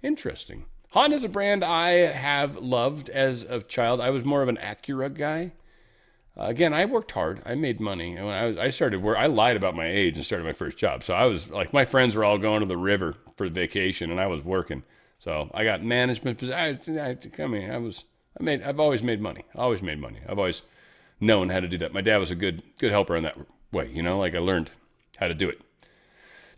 Interesting. Honda's a brand I have loved as a child. I was more of an Acura guy. Again, I worked hard. I made money. And when I started work, I lied about my age and started my first job. So I was like, my friends were all going to the river for vacation, and I was working. So I got management position. I've always made money. Always made money. I've always known how to do that. My dad was a good helper in that way. You know, like I learned how to do it.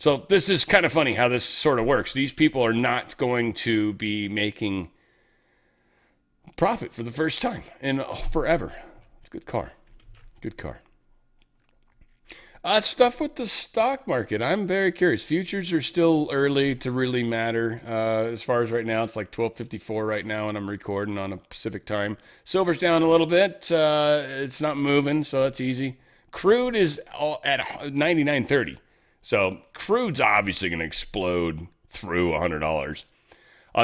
So this is kind of funny how this sort of works. These people are not going to be making profit for the first time in forever. It's a good car. Good car. Stuff with the stock market. I'm very curious. Futures are still early to really matter. As far as right now, it's like 12:54 right now, and I'm recording on a Pacific time. Silver's down a little bit. It's not moving, so that's easy. Crude is at 99.30. So crude's obviously going to explode through $100.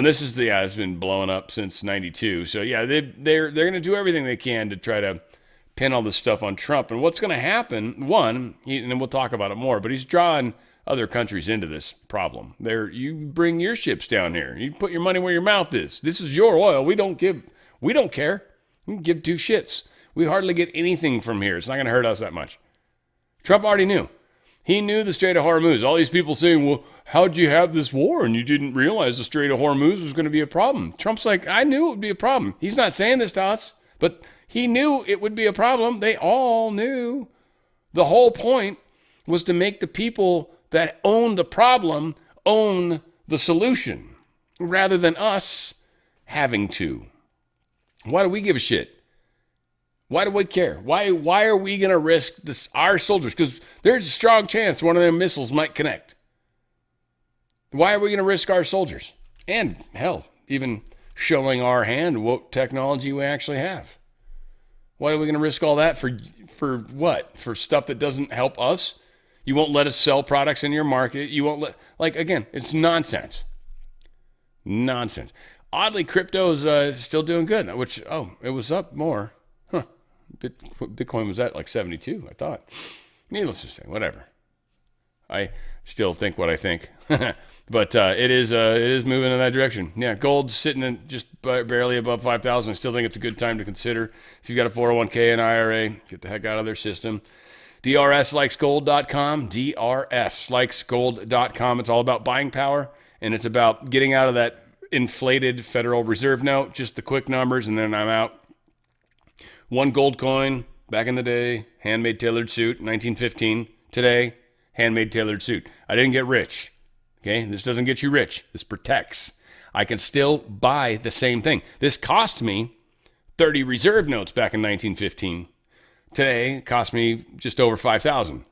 This is it's been blowing up since 92. So yeah, they're going to do everything they can to try to pin all this stuff on Trump. And what's going to happen? And then we'll talk about it more. But he's drawing other countries into this problem. You bring your ships down here. You put your money where your mouth is. This is your oil. We don't care. We can give two shits. We hardly get anything from here. It's not going to hurt us that much. Trump already knew. He knew the Strait of Hormuz. All these people saying, well, how'd you have this war and you didn't realize the Strait of Hormuz was going to be a problem? Trump's like, I knew it would be a problem. He's not saying this to us, but he knew it would be a problem. They all knew. The whole point was to make the people that own the problem own the solution rather than us having to. Why do we give a shit? Why do we care? Why are we going to risk our soldiers? Because there's a strong chance one of them missiles might connect. Why are we going to risk our soldiers? And, hell, even showing our hand what technology we actually have. Why are we going to risk all that for what? For stuff that doesn't help us? You won't let us sell products in your market. You won't again, it's nonsense. Nonsense. Oddly, crypto is still doing good, which, it was up more. Huh. Bitcoin was at like 72, I thought. Needless to say, whatever. still think what I think. But it is moving in that direction. Yeah, gold's sitting in just barely above 5,000. I still think it's a good time to consider. If you've got a 401k and IRA, get the heck out of their system. DRSlikesgold.com, DRSlikesgold.com. It's all about buying power, and it's about getting out of that inflated Federal Reserve note, just the quick numbers, and then I'm out. One gold coin back in the day, handmade tailored suit, 1915. Today, handmade tailored suit. I didn't get rich. Okay, this doesn't get you rich. This protects. I can still buy the same thing. This cost me 30 reserve notes back in 1915. Today, it cost me just over 5,000.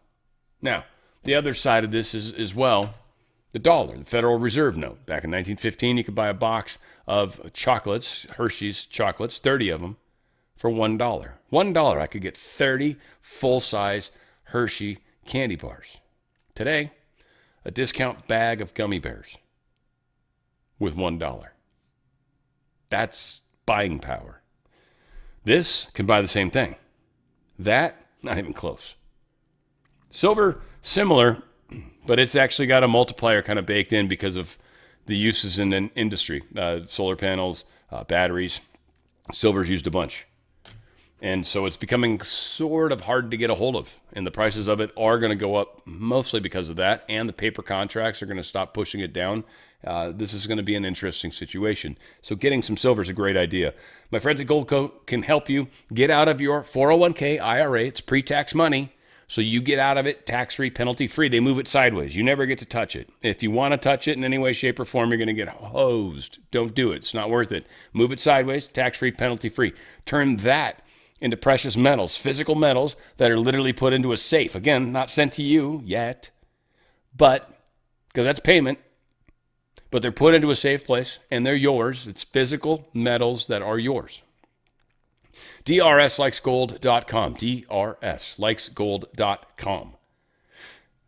Now, the other side of this is as well the dollar, the Federal Reserve note. Back in 1915, you could buy a box of chocolates, Hershey's chocolates, 30 of them, for $1. $1, I could get 30 full-size Hershey candy bars. Today, a discount bag of gummy bears with $1. That's buying power. This can buy the same thing. That, not even close. Silver, similar, but it's actually got a multiplier kind of baked in because of the uses in the industry. Solar panels, batteries. Silver's used a bunch. And so it's becoming sort of hard to get a hold of. And the prices of it are going to go up mostly because of that. And the paper contracts are going to stop pushing it down. This is going to be an interesting situation. So getting some silver is a great idea. My friends at Goldco can help you get out of your 401k IRA. It's pre-tax money. So you get out of it tax-free, penalty-free. They move it sideways. You never get to touch it. If you want to touch it in any way, shape, or form, you're going to get hosed. Don't do it. It's not worth it. Move it sideways, tax-free, penalty-free. Turn that into precious metals, physical metals that are literally put into a safe. Again, not sent to you yet, but because that's payment, but they're put into a safe place and they're yours. It's physical metals that are yours. DRSlikesgold.com, DRSlikesgold.com.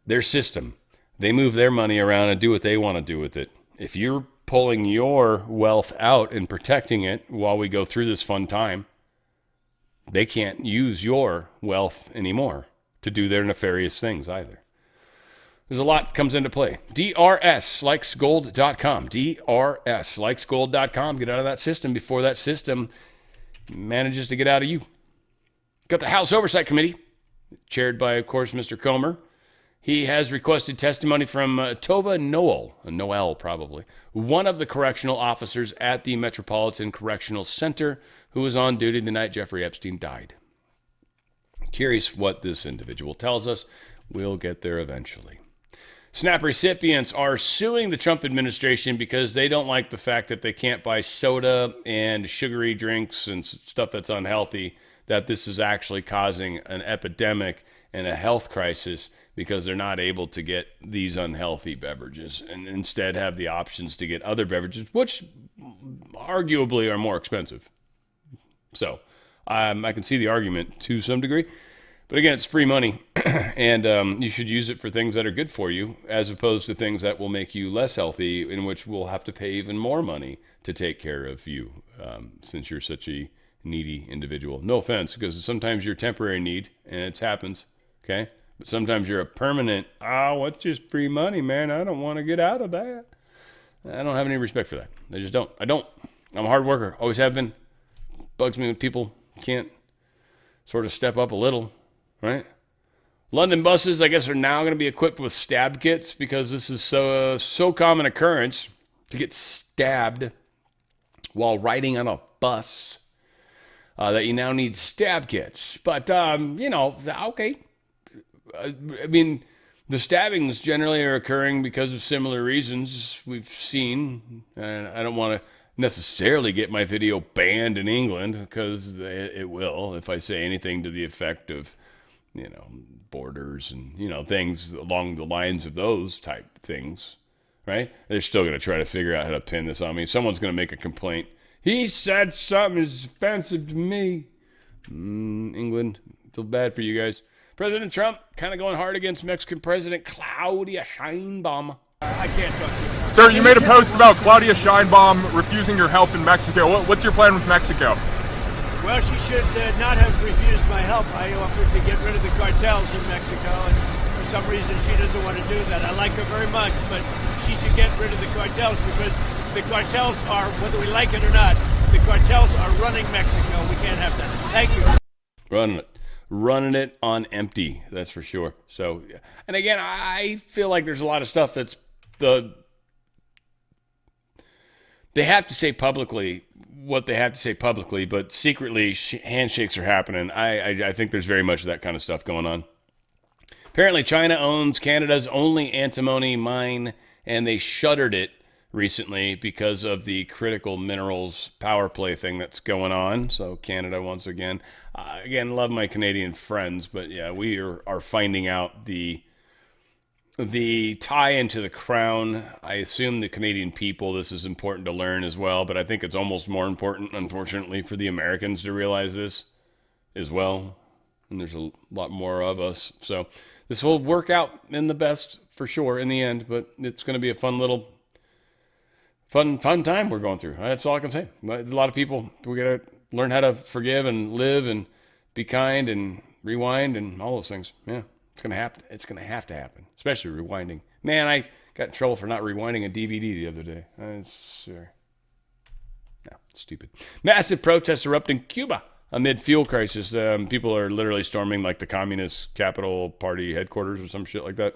Their system, they move their money around and do what they want to do with it. If you're pulling your wealth out and protecting it while we go through this fun time, they can't use your wealth anymore to do their nefarious things either. There's a lot that comes into play. DRSlikesgold.com. DRSlikesgold.com. Get out of that system before that system manages to get out of you. Got the House Oversight Committee, chaired by, of course, Mr. Comer. He has requested testimony from Tova Noel probably, one of the correctional officers at the Metropolitan Correctional Center who was on duty the night Jeffrey Epstein died. Curious what this individual tells us. We'll get there eventually. SNAP recipients are suing the Trump administration because they don't like the fact that they can't buy soda and sugary drinks and stuff that's unhealthy, that this is actually causing an epidemic and a health crisis because they're not able to get these unhealthy beverages and instead have the options to get other beverages, which arguably are more expensive. So I can see the argument to some degree. But again, it's free money, and you should use it for things that are good for you, as opposed to things that will make you less healthy, in which we'll have to pay even more money to take care of you, since you're such a needy individual. No offense, because sometimes you're a temporary need, and it happens, okay? But sometimes you're a permanent, what's just free money, man? I don't want to get out of that. I don't have any respect for that. I just don't. I'm a hard worker, always have been. Bugs me when people can't sort of step up a little. Right? London buses, I guess, are now going to be equipped with stab kits because this is so common occurrence to get stabbed while riding on a bus that you now need stab kits. But, okay. I mean, the stabbings generally are occurring because of similar reasons we've seen. And I don't want to necessarily get my video banned in England because it will if I say anything to the effect of borders and, things along the lines of those type things, right? They're still going to try to figure out how to pin this on me. Someone's going to make a complaint. He said something is offensive to me. England, feel bad for you guys. President Trump kind of going hard against Mexican President Claudia Sheinbaum. I can't talk to you. Sir, you made a post about Claudia Sheinbaum refusing your help in Mexico. What's your plan with Mexico? Well, she should not have refused my help. I offered to get rid of the cartels in Mexico, and some reason she doesn't want to do that. I like her very much, but she should get rid of the cartels because the cartels are, whether we like it or not, the cartels are running Mexico. We can't have that. Thank you. Running it on empty, that's for sure. So, and again, I feel like there's a lot of stuff that's they have to say publicly what they have to say publicly, but secretly handshakes are happening. I think there's very much of that kind of stuff going on. Apparently, China owns Canada's only antimony mine, and they shuttered it recently because of the critical minerals power play thing that's going on. So Canada, once again, love my Canadian friends, but yeah, we are finding out the tie into the crown. I assume the Canadian people, this is important to learn as well, but I think it's almost more important, unfortunately, for the Americans to realize this as well. And there's a lot more of us. So this will work out in the best for sure in the end, but it's going to be a fun time we're going through. That's all I can say. A lot of people, we got to learn how to forgive and live and be kind and rewind and all those things. Yeah, it's going to happen. It's going to have to happen, especially rewinding. Man, I got in trouble for not rewinding a DVD the other day. It's stupid. Massive protests erupt in Cuba amid fuel crisis. People are literally storming like the Communist Capital Party headquarters or some shit like that.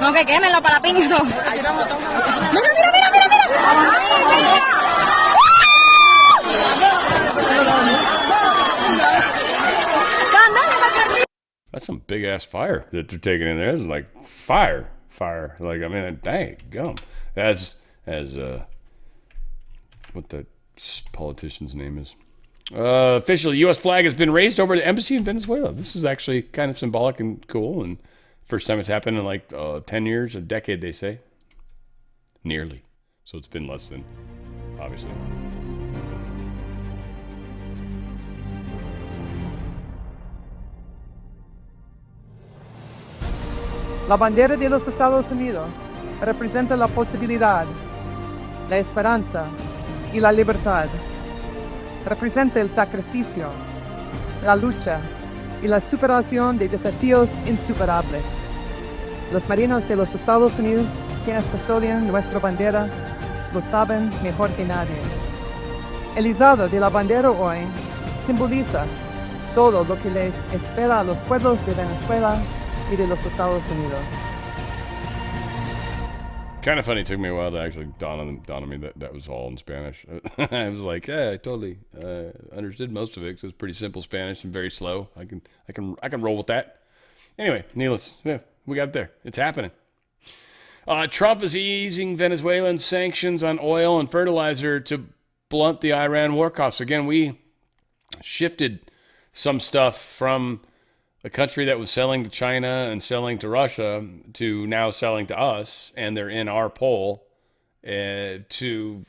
No, que quémenlo para pinto. Mira, mira, mira, mira, That's some big ass fire that they're taking in there. It's like fire. Like, I mean, dang gum. As what the politician's name is. Officially, U.S. flag has been raised over the embassy in Venezuela. This is actually kind of symbolic and cool, and first time it's happened in like 10 years, a decade, they say. Nearly. So it's been less than, obviously. La bandera de los Estados Unidos representa la posibilidad, la esperanza y la libertad. Representa el sacrificio, la lucha y la superación de desafíos insuperables. Los marinos de los Estados Unidos, quienes custodian nuestra bandera, lo saben mejor que nadie. El izado de la bandera hoy simboliza todo lo que les espera a los pueblos de Venezuela y de los Estados Unidos. Kind of funny. It took me a while to actually dawn on me that was all in Spanish. I was like, yeah, I totally understood most of it because it's pretty simple Spanish and very slow. I can roll with that. Anyway, needless, yeah, we got it there. It's happening. Trump is easing Venezuelan sanctions on oil and fertilizer to blunt the Iran war costs. Again, we shifted some stuff from a country that was selling to China and selling to Russia to now selling to us, and they're in our poll, to,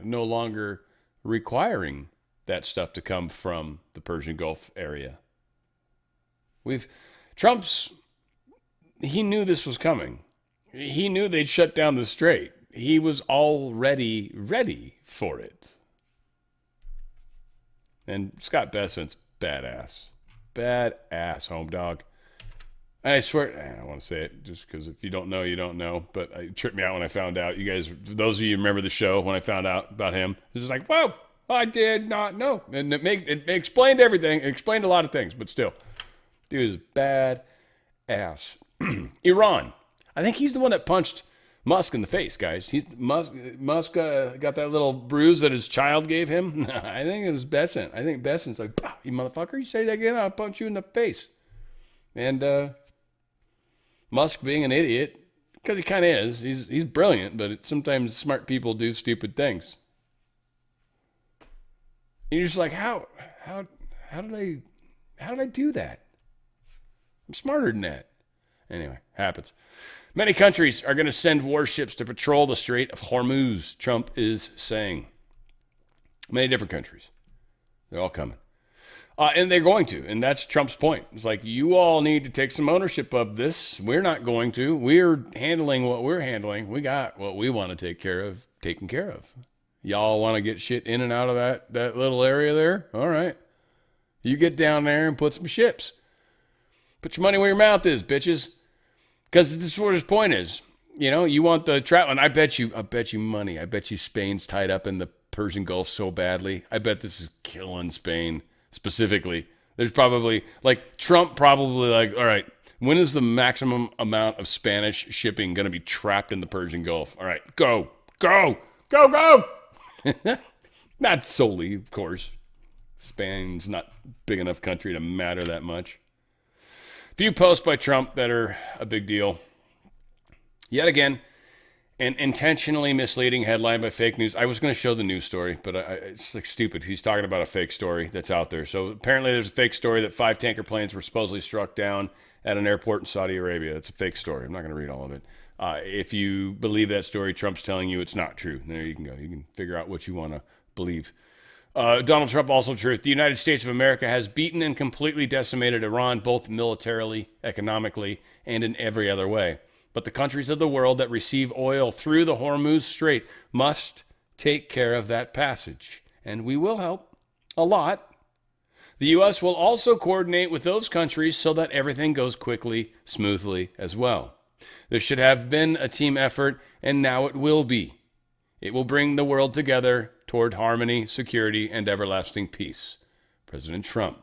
no longer requiring that stuff to come from the Persian Gulf area. He knew this was coming. He knew they'd shut down the strait. He was already ready for it. And Scott Bessent's badass. Badass, home dog. I swear, I don't want to say it just because if you don't know, you don't know. But it tripped me out when I found out. You guys, those of you remember the show when I found out about him. It was like, whoa, I did not know. And it explained everything. It explained a lot of things, but still. Dude is badass. Iran. I think he's the one that punched Musk in the face, guys. Musk got that little bruise that his child gave him. I think it was Bessent. I think Bessent's like, you motherfucker, you say that again, I'll punch you in the face. And Musk being an idiot, because he kind of is. He's brilliant, but sometimes smart people do stupid things. And you're just like, how did I do that? I'm smarter than that. Anyway, happens. Many countries are going to send warships to patrol the Strait of Hormuz, Trump is saying. Many different countries. They're all coming. And they're going to, and that's Trump's point. It's like, you all need to take some ownership of this. We're not going to. We're handling what we're handling. We got what we want to take care of, taken care of. Y'all want to get shit in and out of that little area there? All right. You get down there and put some ships. Put your money where your mouth is, bitches. Because this is what his point is. You know, you want the travel, and I bet you money. I bet you Spain's tied up in the Persian Gulf so badly. I bet this is killing Spain specifically. There's probably, like, Trump probably like, all right, when is the maximum amount of Spanish shipping going to be trapped in the Persian Gulf? All right, go. Not solely, of course. Spain's not big enough country to matter that much. Few posts by Trump that are a big deal. Yet again, an intentionally misleading headline by fake news. I was going to show the news story, but it's like stupid. He's talking about a fake story that's out there. So apparently there's a fake story that 5 tanker planes were supposedly struck down at an airport in Saudi Arabia. That's a fake story. I'm not going to read all of it. If you believe that story, Trump's telling you it's not true. There you can go. You can figure out what you want to believe. Donald Trump also truth. The United States of America has beaten and completely decimated Iran, both militarily, economically, and in every other way. But the countries of the world that receive oil through the Hormuz Strait must take care of that passage. And we will help a lot. The U.S. will also coordinate with those countries so that everything goes quickly, smoothly as well. There should have been a team effort, and now it will be. It will bring the world together toward harmony, security, and everlasting peace. President Trump.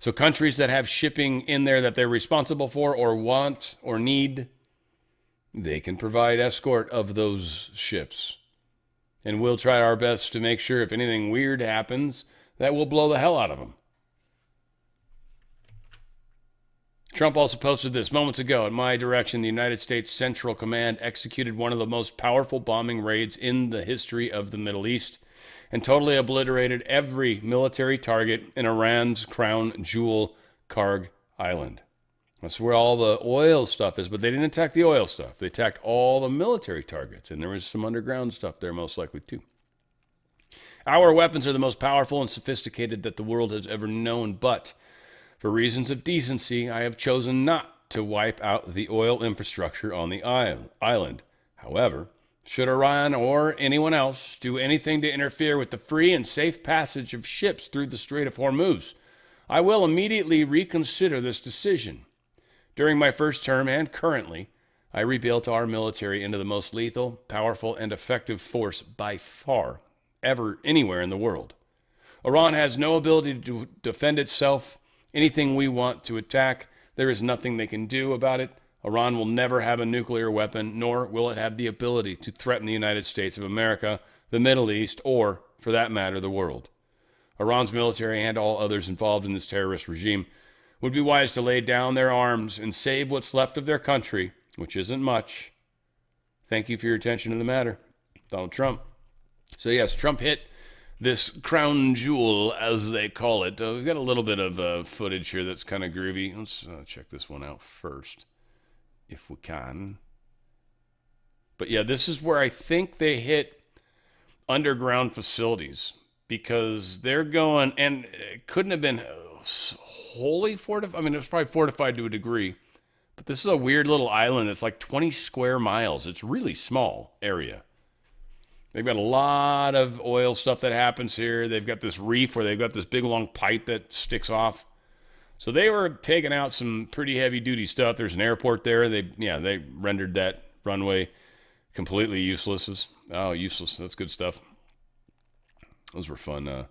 So countries that have shipping in there that they're responsible for or want or need, they can provide escort of those ships. And we'll try our best to make sure if anything weird happens, that will blow the hell out of them. Trump also posted this moments ago. In my direction, the United States Central Command executed one of the most powerful bombing raids in the history of the Middle East and totally obliterated every military target in Iran's crown jewel, Karg Island. That's where all the oil stuff is, but they didn't attack the oil stuff. They attacked all the military targets, and there was some underground stuff there most likely too. Our weapons are the most powerful and sophisticated that the world has ever known, but for reasons of decency, I have chosen not to wipe out the oil infrastructure on the island. However, should Iran or anyone else do anything to interfere with the free and safe passage of ships through the Strait of Hormuz, I will immediately reconsider this decision. During my first term and currently, I rebuilt our military into the most lethal, powerful, and effective force by far ever anywhere in the world. Iran has no ability to defend itself. Anything we want to attack, there is nothing they can do about it. Iran will never have a nuclear weapon, nor will it have the ability to threaten the United States of America, the Middle East, or, for that matter, the world. Iran's military and all others involved in this terrorist regime would be wise to lay down their arms and save what's left of their country, which isn't much. Thank you for your attention to the matter. Donald Trump. So yes, Trump hit this crown jewel, as they call it. We've got a little bit of footage here that's kind of groovy. Let's check this one out first, if we can. But yeah, this is where I think they hit underground facilities, because they're going, and it couldn't have been wholly fortified. I mean, it was probably fortified to a degree, but this is a weird little island. It's like 20 square miles. It's a really small area. They've got a lot of oil stuff that happens here. They've got this reef where they've got this big long pipe that sticks off. So they were taking out some pretty heavy duty stuff. There's an airport there. They rendered that runway completely useless. Oh, useless. That's good stuff. Those were fun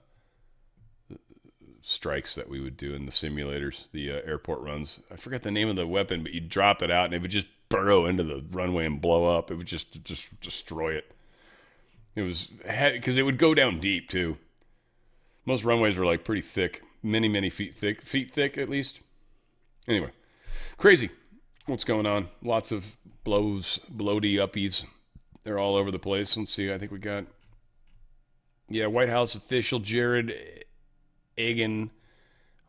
strikes that we would do in the simulators, the airport runs. I forget the name of the weapon, but you'd drop it out and it would just burrow into the runway and blow up. It would just destroy it. It was because it would go down deep too. Most runways were like pretty thick, many feet thick at least. Anyway, crazy. What's going on? Lots of bloaty uppies. They're all over the place. Let's see. I think we got, White House official Jared Egan.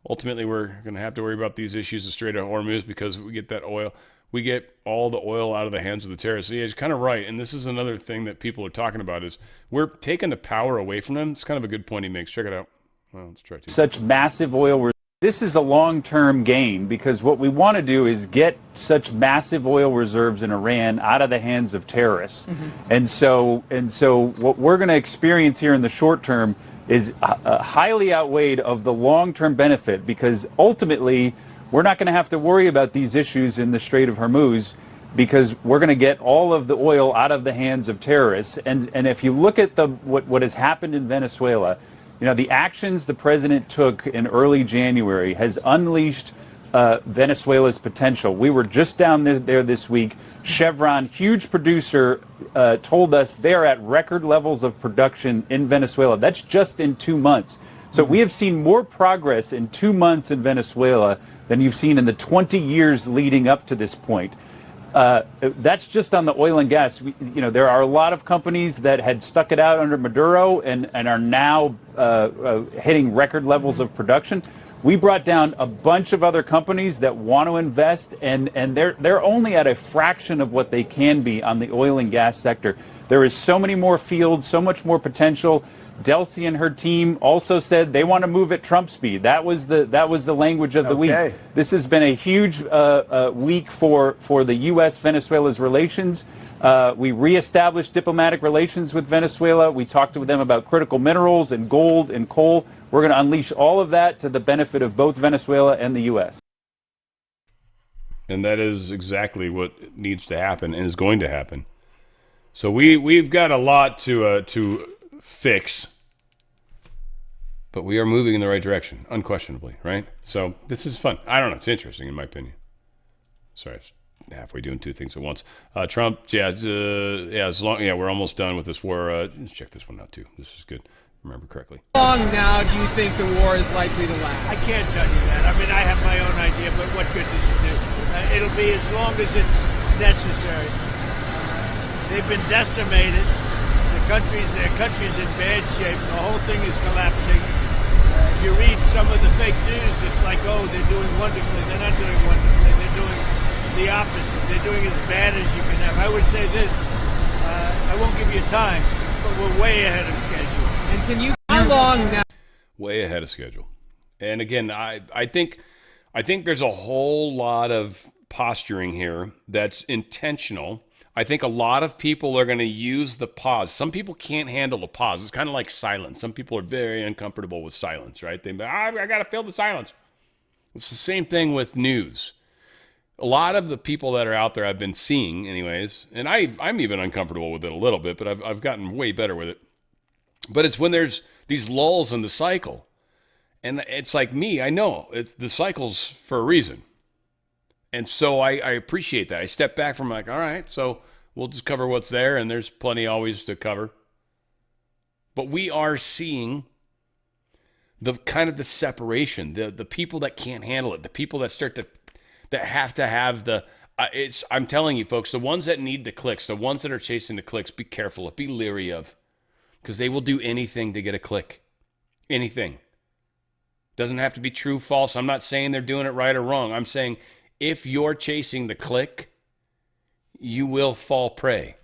Ultimately, we're going to have to worry about these issues of Strait of Hormuz because we get that oil. We get all the oil out of the hands of the terrorists. Yeah, he's kind of right. And this is another thing that people are talking about is we're taking the power away from them. It's kind of a good point he makes. Check it out. Well, let's try to. Such massive oil. This is a long-term gain because what we want to do is get such massive oil reserves in Iran out of the hands of terrorists. Mm-hmm. And so what we're going to experience here in the short term is highly outweighed of the long-term benefit, because ultimately we're not going to have to worry about these issues in the Strait of Hormuz because we're going to get all of the oil out of the hands of terrorists. And if you look at what has happened in Venezuela, the actions the president took in early January has unleashed Venezuela's potential. We were just down there this week. Chevron, huge producer, told us they're at record levels of production in Venezuela. That's just in 2 months. So we have seen more progress in 2 months in Venezuela than you've seen in the 20 years leading up to this point. That's just on the oil and gas. There are a lot of companies that had stuck it out under Maduro and are now hitting record levels of production. We brought down a bunch of other companies that want to invest, and they're only at a fraction of what they can be on the oil and gas sector. There is so many more fields, so much more potential. Delcy and her team also said they want to move at Trump speed. That was the language of the week. This has been a huge week for the U.S. Venezuela's relations. We reestablished diplomatic relations with Venezuela. We talked to them about critical minerals and gold and coal. We're going to unleash all of that to the benefit of both Venezuela and the U.S. And that is exactly what needs to happen and is going to happen. So we've got a lot to fix, but we are moving in the right direction, unquestionably, right? So this is fun. I don't know. It's interesting, in my opinion. Sorry, it's halfway doing two things at once. Trump, we're almost done with this war. Let's check this one out, too. This is good. Remember correctly. How long now do you think the war is likely to last? I can't tell you that. I mean, I have my own idea, but what good does it do? It'll be as long as it's necessary. They've been decimated. Their country's in bad shape. The whole thing is collapsing. If you read some of the fake news, it's like, oh, they're doing wonderfully. They're not doing wonderfully. They're doing the opposite. They're doing as bad as you can have. I would say this. I won't give you time, but we're way ahead of schedule. And can you, how long now? Way ahead of schedule. And again, I think there's a whole lot of posturing here that's intentional. I think a lot of people are going to use the pause. Some people can't handle the pause. It's kind of like silence. Some people are very uncomfortable with silence, right? I got to fill the silence. It's the same thing with news. A lot of the people that are out there I've been seeing anyways, and I'm even uncomfortable with it a little bit, but I've gotten way better with it. But it's when there's these lulls in the cycle. And it's like me, I know the cycle's for a reason. And so I appreciate that. I step back from all right, so we'll just cover what's there, and there's plenty always to cover. But we are seeing the kind of the separation, the people that can't handle it, the people that that have to have I'm telling you folks, the ones that need the clicks, the ones that are chasing the clicks, be careful of, be leery of, because they will do anything to get a click. Anything. Doesn't have to be true, false. I'm not saying they're doing it right or wrong. I'm saying if you're chasing the click, you will fall prey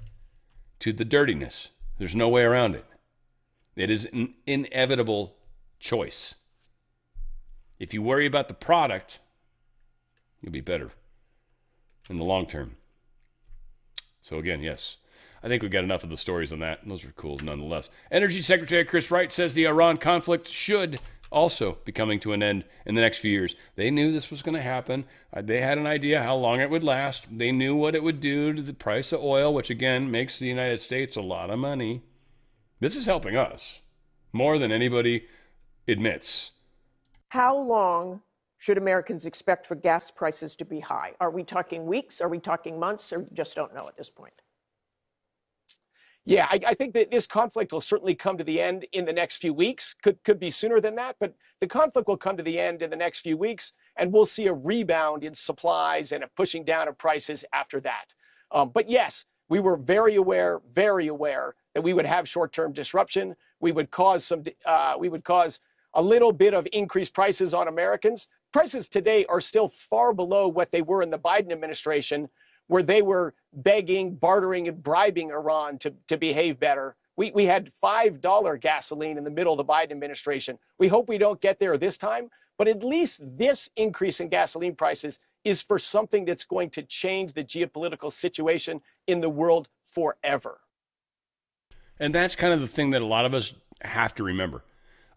to the dirtiness. There's no way around it. It is an inevitable choice. If you worry about the product, you'll be better in the long term. So again, yes, I think we got enough of the stories on that. Those are cool nonetheless. Energy Secretary Chris Wright says the Iran conflict should also be coming to an end in the next few years. They knew this was going to happen. They had an idea how long it would last. They knew what it would do to the price of oil, which again makes the United States a lot of money. This is helping us more than anybody admits. How long should Americans expect for gas prices to be high? Are we talking weeks? Are we talking months? Or just don't know at this point? Yeah, I think that this conflict will certainly come to the end in the next few weeks. Could be sooner than that, but the conflict will come to the end in the next few weeks, and we'll see a rebound in supplies and a pushing down of prices after that. But yes, we were very aware that we would have short-term disruption. We would cause a little bit of increased prices on Americans. Prices today are still far below what they were in the Biden administration, where they were begging, bartering, and bribing Iran to behave better. We had $5 gasoline in the middle of the Biden administration. We hope we don't get there this time, but at least this increase in gasoline prices is for something that's going to change the geopolitical situation in the world forever. And that's kind of the thing that a lot of us have to remember.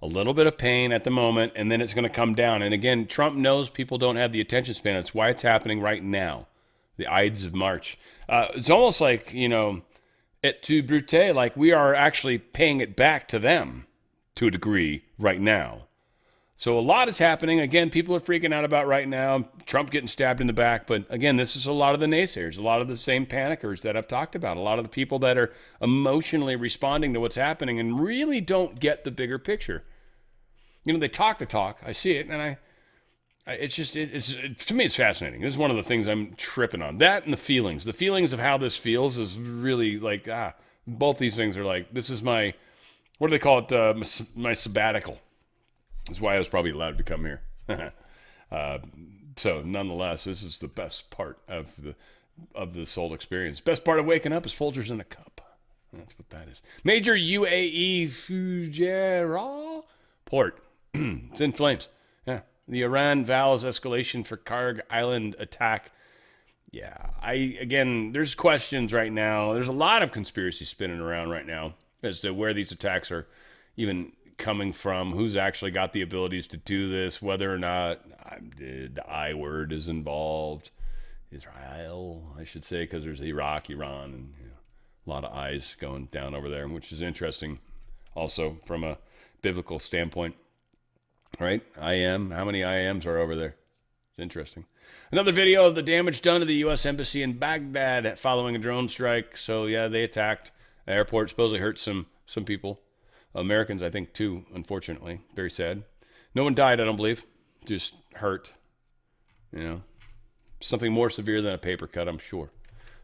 A little bit of pain at the moment, and then it's going to come down. And again, Trump knows people don't have the attention span. That's why it's happening right now. The Ides of March. It's almost like, et tu brute, like we are actually paying it back to them to a degree right now. So a lot is happening. Again, people are freaking out about right now. Trump getting stabbed in the back. But again, this is a lot of the naysayers, a lot of the same panickers that I've talked about, a lot of the people that are emotionally responding to what's happening and really don't get the bigger picture. They talk the talk. I see it, and it's to me, it's fascinating. This is one of the things I'm tripping on. That and the feelings of how this feels is really like, both these things are like, this is my, what do they call it? My sabbatical. That's why I was probably allowed to come here. So nonetheless, this is the best part of this whole experience. Best part of waking up is Folgers in a cup. That's what that is. Major UAE Fujairah port. It's in flames. Yeah. The Iran vows escalation for Karg Island attack. Yeah. Again, there's questions right now. There's a lot of conspiracy spinning around right now as to where these attacks are even coming from, who's actually got the abilities to do this, whether or not the I word is involved. Israel, I should say, because there's Iraq, Iran, and a lot of I's going down over there, which is interesting also from a biblical standpoint. Right? How many IMs are over there? It's interesting. Another video of the damage done to the U.S. Embassy in Baghdad following a drone strike. So, yeah, they attacked the airport, supposedly hurt some people. Americans, I think, too, unfortunately. Very sad. No one died, I don't believe. Just hurt. Something more severe than a paper cut, I'm sure.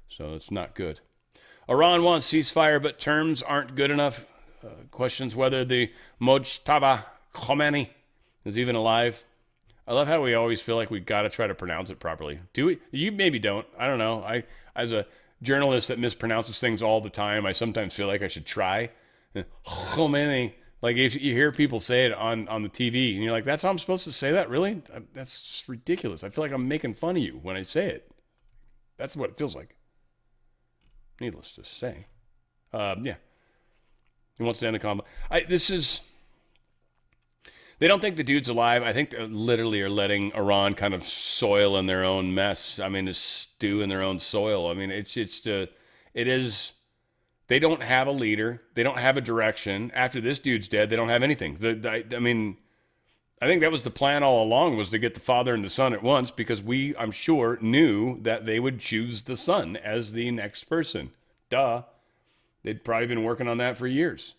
So it's not good. Iran wants ceasefire, but terms aren't good enough. Questions whether the Mojtaba Khomeini is even alive. I love how we always feel like we got to try to pronounce it properly. Do we? You maybe don't. I don't know. As a journalist that mispronounces things all the time, I sometimes feel like I should try. Khomeini, like if you hear people say it on the TV, and you're like, that's how I'm supposed to say that? Really? That's just ridiculous. I feel like I'm making fun of you when I say it. That's what it feels like. Needless to say. Yeah. He wants to end the combat. They don't think the dude's alive. I think they literally are letting Iran kind of soil in their own mess. I mean, to stew in their own soil. I mean, it is. They don't have a leader. They don't have a direction. After this dude's dead, they don't have anything. I think that was the plan all along, was to get the father and the son at once, because I'm sure, knew that they would choose the son as the next person. Duh. They'd probably been working on that for years.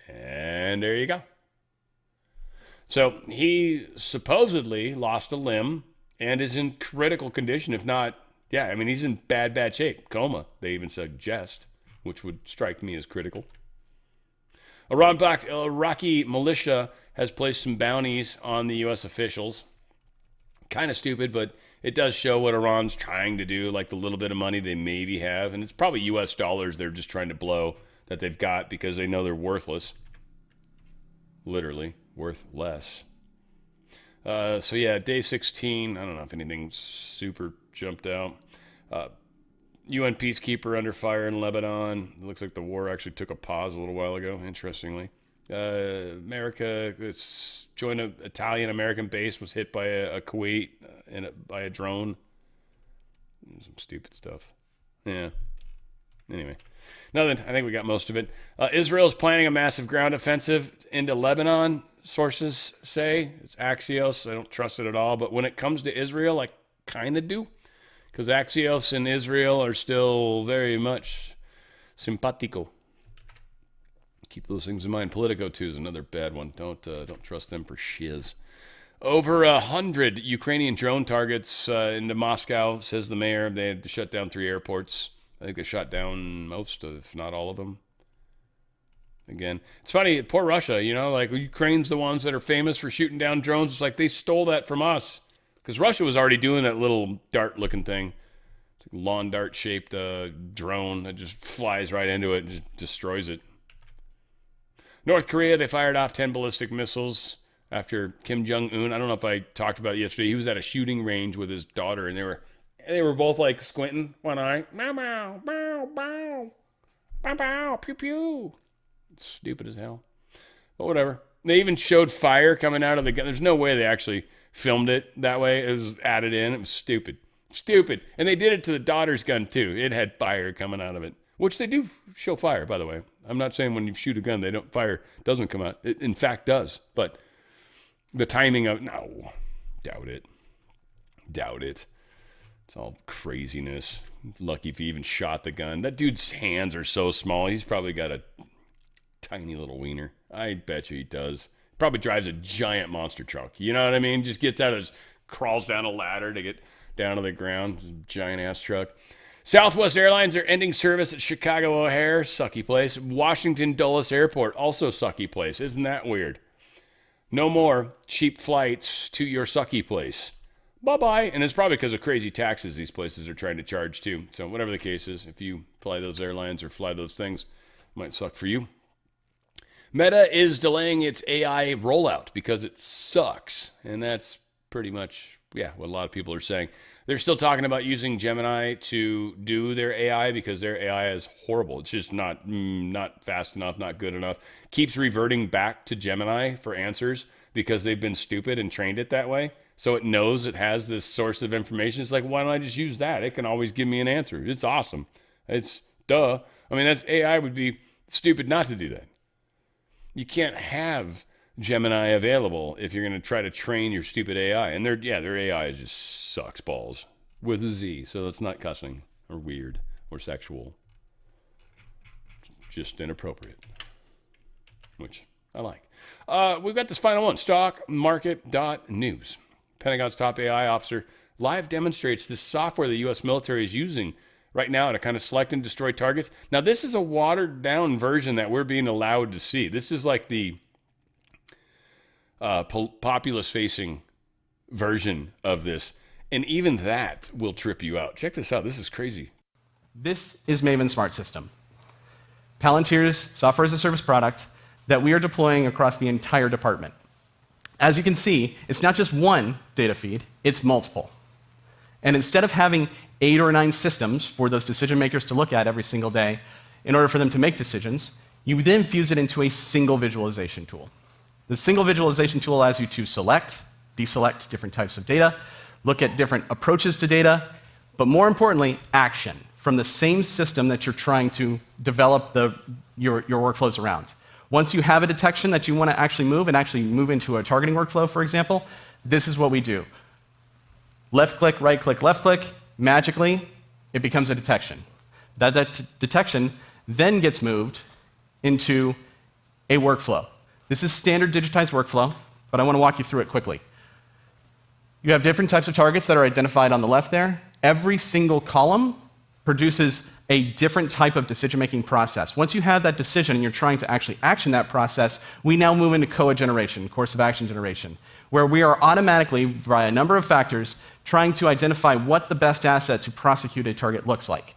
And there you go. So he supposedly lost a limb and is in critical condition, if not, he's in bad shape. Coma, they even suggest, which would strike me as critical. Iran-backed Iraqi militia has placed some bounties on the U.S. officials. Kind of stupid, but it does show what Iran's trying to do, like the little bit of money they maybe have. And it's probably U.S. dollars they're just trying to blow that they've got because they know they're worthless. Literally, worth less. Day 16. I don't know if anything super jumped out. UN peacekeeper under fire in Lebanon. It looks like the war actually took a pause a little while ago, interestingly. America joined an Italian-American base, was hit by a Kuwait by a drone. Some stupid stuff. Yeah. Anyway, nothing. I think we got most of it. Israel is planning a massive ground offensive into Lebanon, sources say. It's Axios. I don't trust it at all. But when it comes to Israel, I kind of do. Because Axios and Israel are still very much simpatico. Keep those things in mind. Politico, too, is another bad one. Don't trust them for shiz. Over 100 Ukrainian drone targets into Moscow, says the mayor. They had to shut down 3 airports. I think they shot down most, if not all of them. Again, it's funny, poor Russia, like Ukraine's the ones that are famous for shooting down drones. It's like they stole that from us. Because Russia was already doing that little dart-looking thing. It's like a lawn dart-shaped drone that just flies right into it and just destroys it. North Korea, they fired off 10 ballistic missiles after Kim Jong-un. I don't know if I talked about it yesterday. He was at a shooting range with his daughter, and they were both like squinting one eye. Meow, meow, meow, meow, meow, meow, pew, pew. It's stupid as hell. But whatever. They even showed fire coming out of the gun. There's no way they actually filmed it that way. It was added in. It was stupid. Stupid. And they did it to the daughter's gun, too. It had fire coming out of it, which they do show fire, by the way. I'm not saying when you shoot a gun, fire doesn't come out. It, in fact, does. But the timing of, no, doubt it. Doubt it. It's all craziness. Lucky if he even shot the gun. That dude's hands are so small. He's probably got a tiny little wiener. I bet you he does. Probably drives a giant monster truck. You know what I mean? Just gets out of his, crawls down a ladder to get down to the ground. Giant ass truck. Southwest Airlines are ending service at Chicago O'Hare, sucky place. Washington Dulles Airport, also sucky place. Isn't that weird? No more cheap flights to your sucky place. Bye-bye. And it's probably because of crazy taxes these places are trying to charge too. So whatever the case is, if you fly those airlines or fly those things, it might suck for you. Meta is delaying its AI rollout because it sucks. And that's pretty much, what a lot of people are saying. They're still talking about using Gemini to do their AI because their AI is horrible. It's just not fast enough, not good enough. Keeps reverting back to Gemini for answers because they've been stupid and trained it that way. So it knows it has this source of information. It's like, why don't I just use that? It can always give me an answer. It's awesome. It's duh. I mean, that's AI would be stupid not to do that. You can't have Gemini available if you're going to try to train your stupid AI. And their AI just sucks balls with a Z. So it's not cussing or weird or sexual. Just inappropriate, which I like. We've got this final one, stockmarket.news. Pentagon's top AI officer live demonstrates this software the U.S. military is using right now to kind of select and destroy targets. Now, this is a watered-down version that we're being allowed to see. This is like the populace-facing version of this. And even that will trip you out. Check this out. This is crazy. This is Maven Smart System, Palantir's software as a service product that we are deploying across the entire department. As you can see, it's not just one data feed, it's multiple. And instead of having 8 or 9 systems for those decision makers to look at every single day in order for them to make decisions, you then fuse it into a single visualization tool. The single visualization tool allows you to select, deselect different types of data, look at different approaches to data, but more importantly, action from the same system that you're trying to develop your workflows around. Once you have a detection that you want to actually move into a targeting workflow, for example, this is what we do. Left click, right click, left click, magically, it becomes a detection. That detection then gets moved into a workflow. This is standard digitized workflow, but I want to walk you through it quickly. You have different types of targets that are identified on the left there. Every single column produces a different type of decision-making process. Once you have that decision and you're trying to actually action that process, we now move into COA generation, course of action generation, where we are automatically, via a number of factors, trying to identify what the best asset to prosecute a target looks like.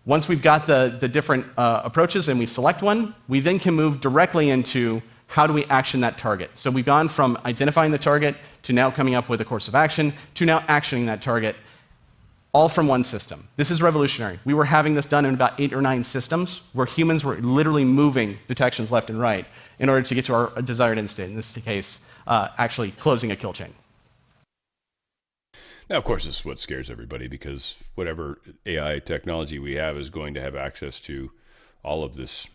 Once we've got the different approaches and we select one, we then can move directly into how do we action that target. So we've gone from identifying the target to now coming up with a course of action to now actioning that target, all from one system. This is revolutionary. We were having this done in about 8 or 9 systems where humans were literally moving detections left and right in order to get to our desired end state, in this case, actually closing a kill chain. Now, of course, this is what scares everybody because whatever AI technology we have is going to have access to all of this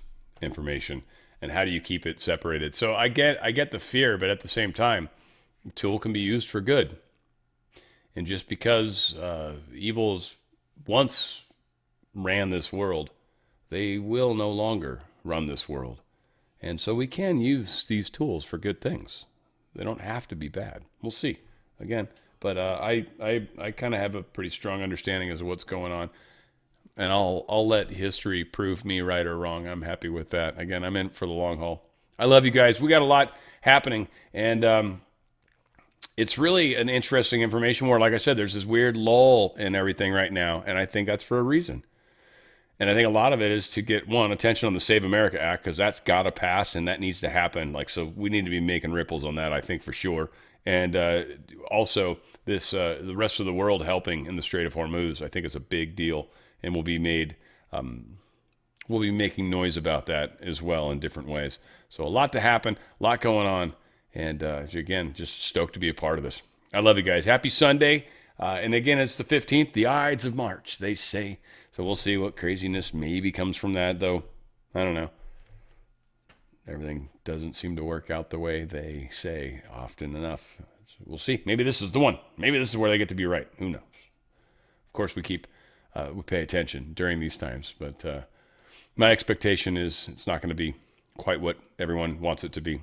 information. And how do you keep it separated? So I get the fear, but at the same time, the tool can be used for good. And just because evils once ran this world, they will no longer run this world. And so we can use these tools for good things. They don't have to be bad. We'll see. Again, but I kind of have a pretty strong understanding as to what's going on. And I'll let history prove me right or wrong. I'm happy with that. Again, I'm in for the long haul. I love you guys. We got a lot happening. And it's really an interesting information war. Like I said, there's this weird lull in everything right now. And I think that's for a reason. And I think a lot of it is to get, one, attention on the Save America Act, because that's got to pass and that needs to happen. So we need to be making ripples on that, I think, for sure. And also this the rest of the world helping in the Strait of Hormuz, I think is a big deal and will be made we'll be making noise about that as well in different ways. So a lot to happen, a lot going on. And again, just stoked to be a part of this. I love you guys. Happy Sunday. And again, it's the 15th, the Ides of March, they say. So we'll see what craziness maybe comes from that, though. I don't know. Everything doesn't seem to work out the way they say often enough. We'll see. Maybe this is the one. Maybe this is where they get to be right. Who knows? Of course, we pay attention during these times, but my expectation is it's not going to be quite what everyone wants it to be.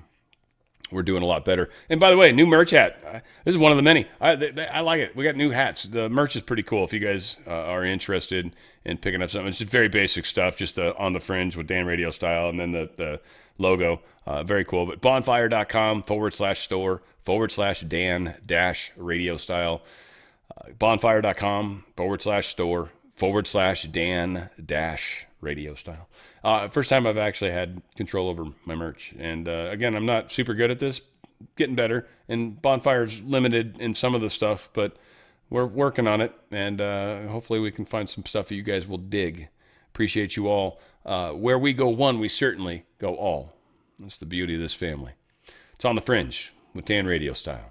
We're doing a lot better. And by the way, new merch hat. This is one of the many. I like it. We got new hats. The merch is pretty cool if you guys are interested in picking up something. It's just very basic stuff, just on the fringe with Dan RadioStyle, and then the logo. Very cool. But bonfire.com/store/Dan-RadioStyle. bonfire.com/store/Dan-RadioStyle. First time I've actually had control over my merch. And again, I'm not super good at this, getting better. And Bonfire's limited in some of the stuff, but we're working on it. And hopefully we can find some stuff that you guys will dig. Appreciate you all. Where we go one, we certainly go all. That's the beauty of this family. It's on the Fringe with Dan RadioStyle.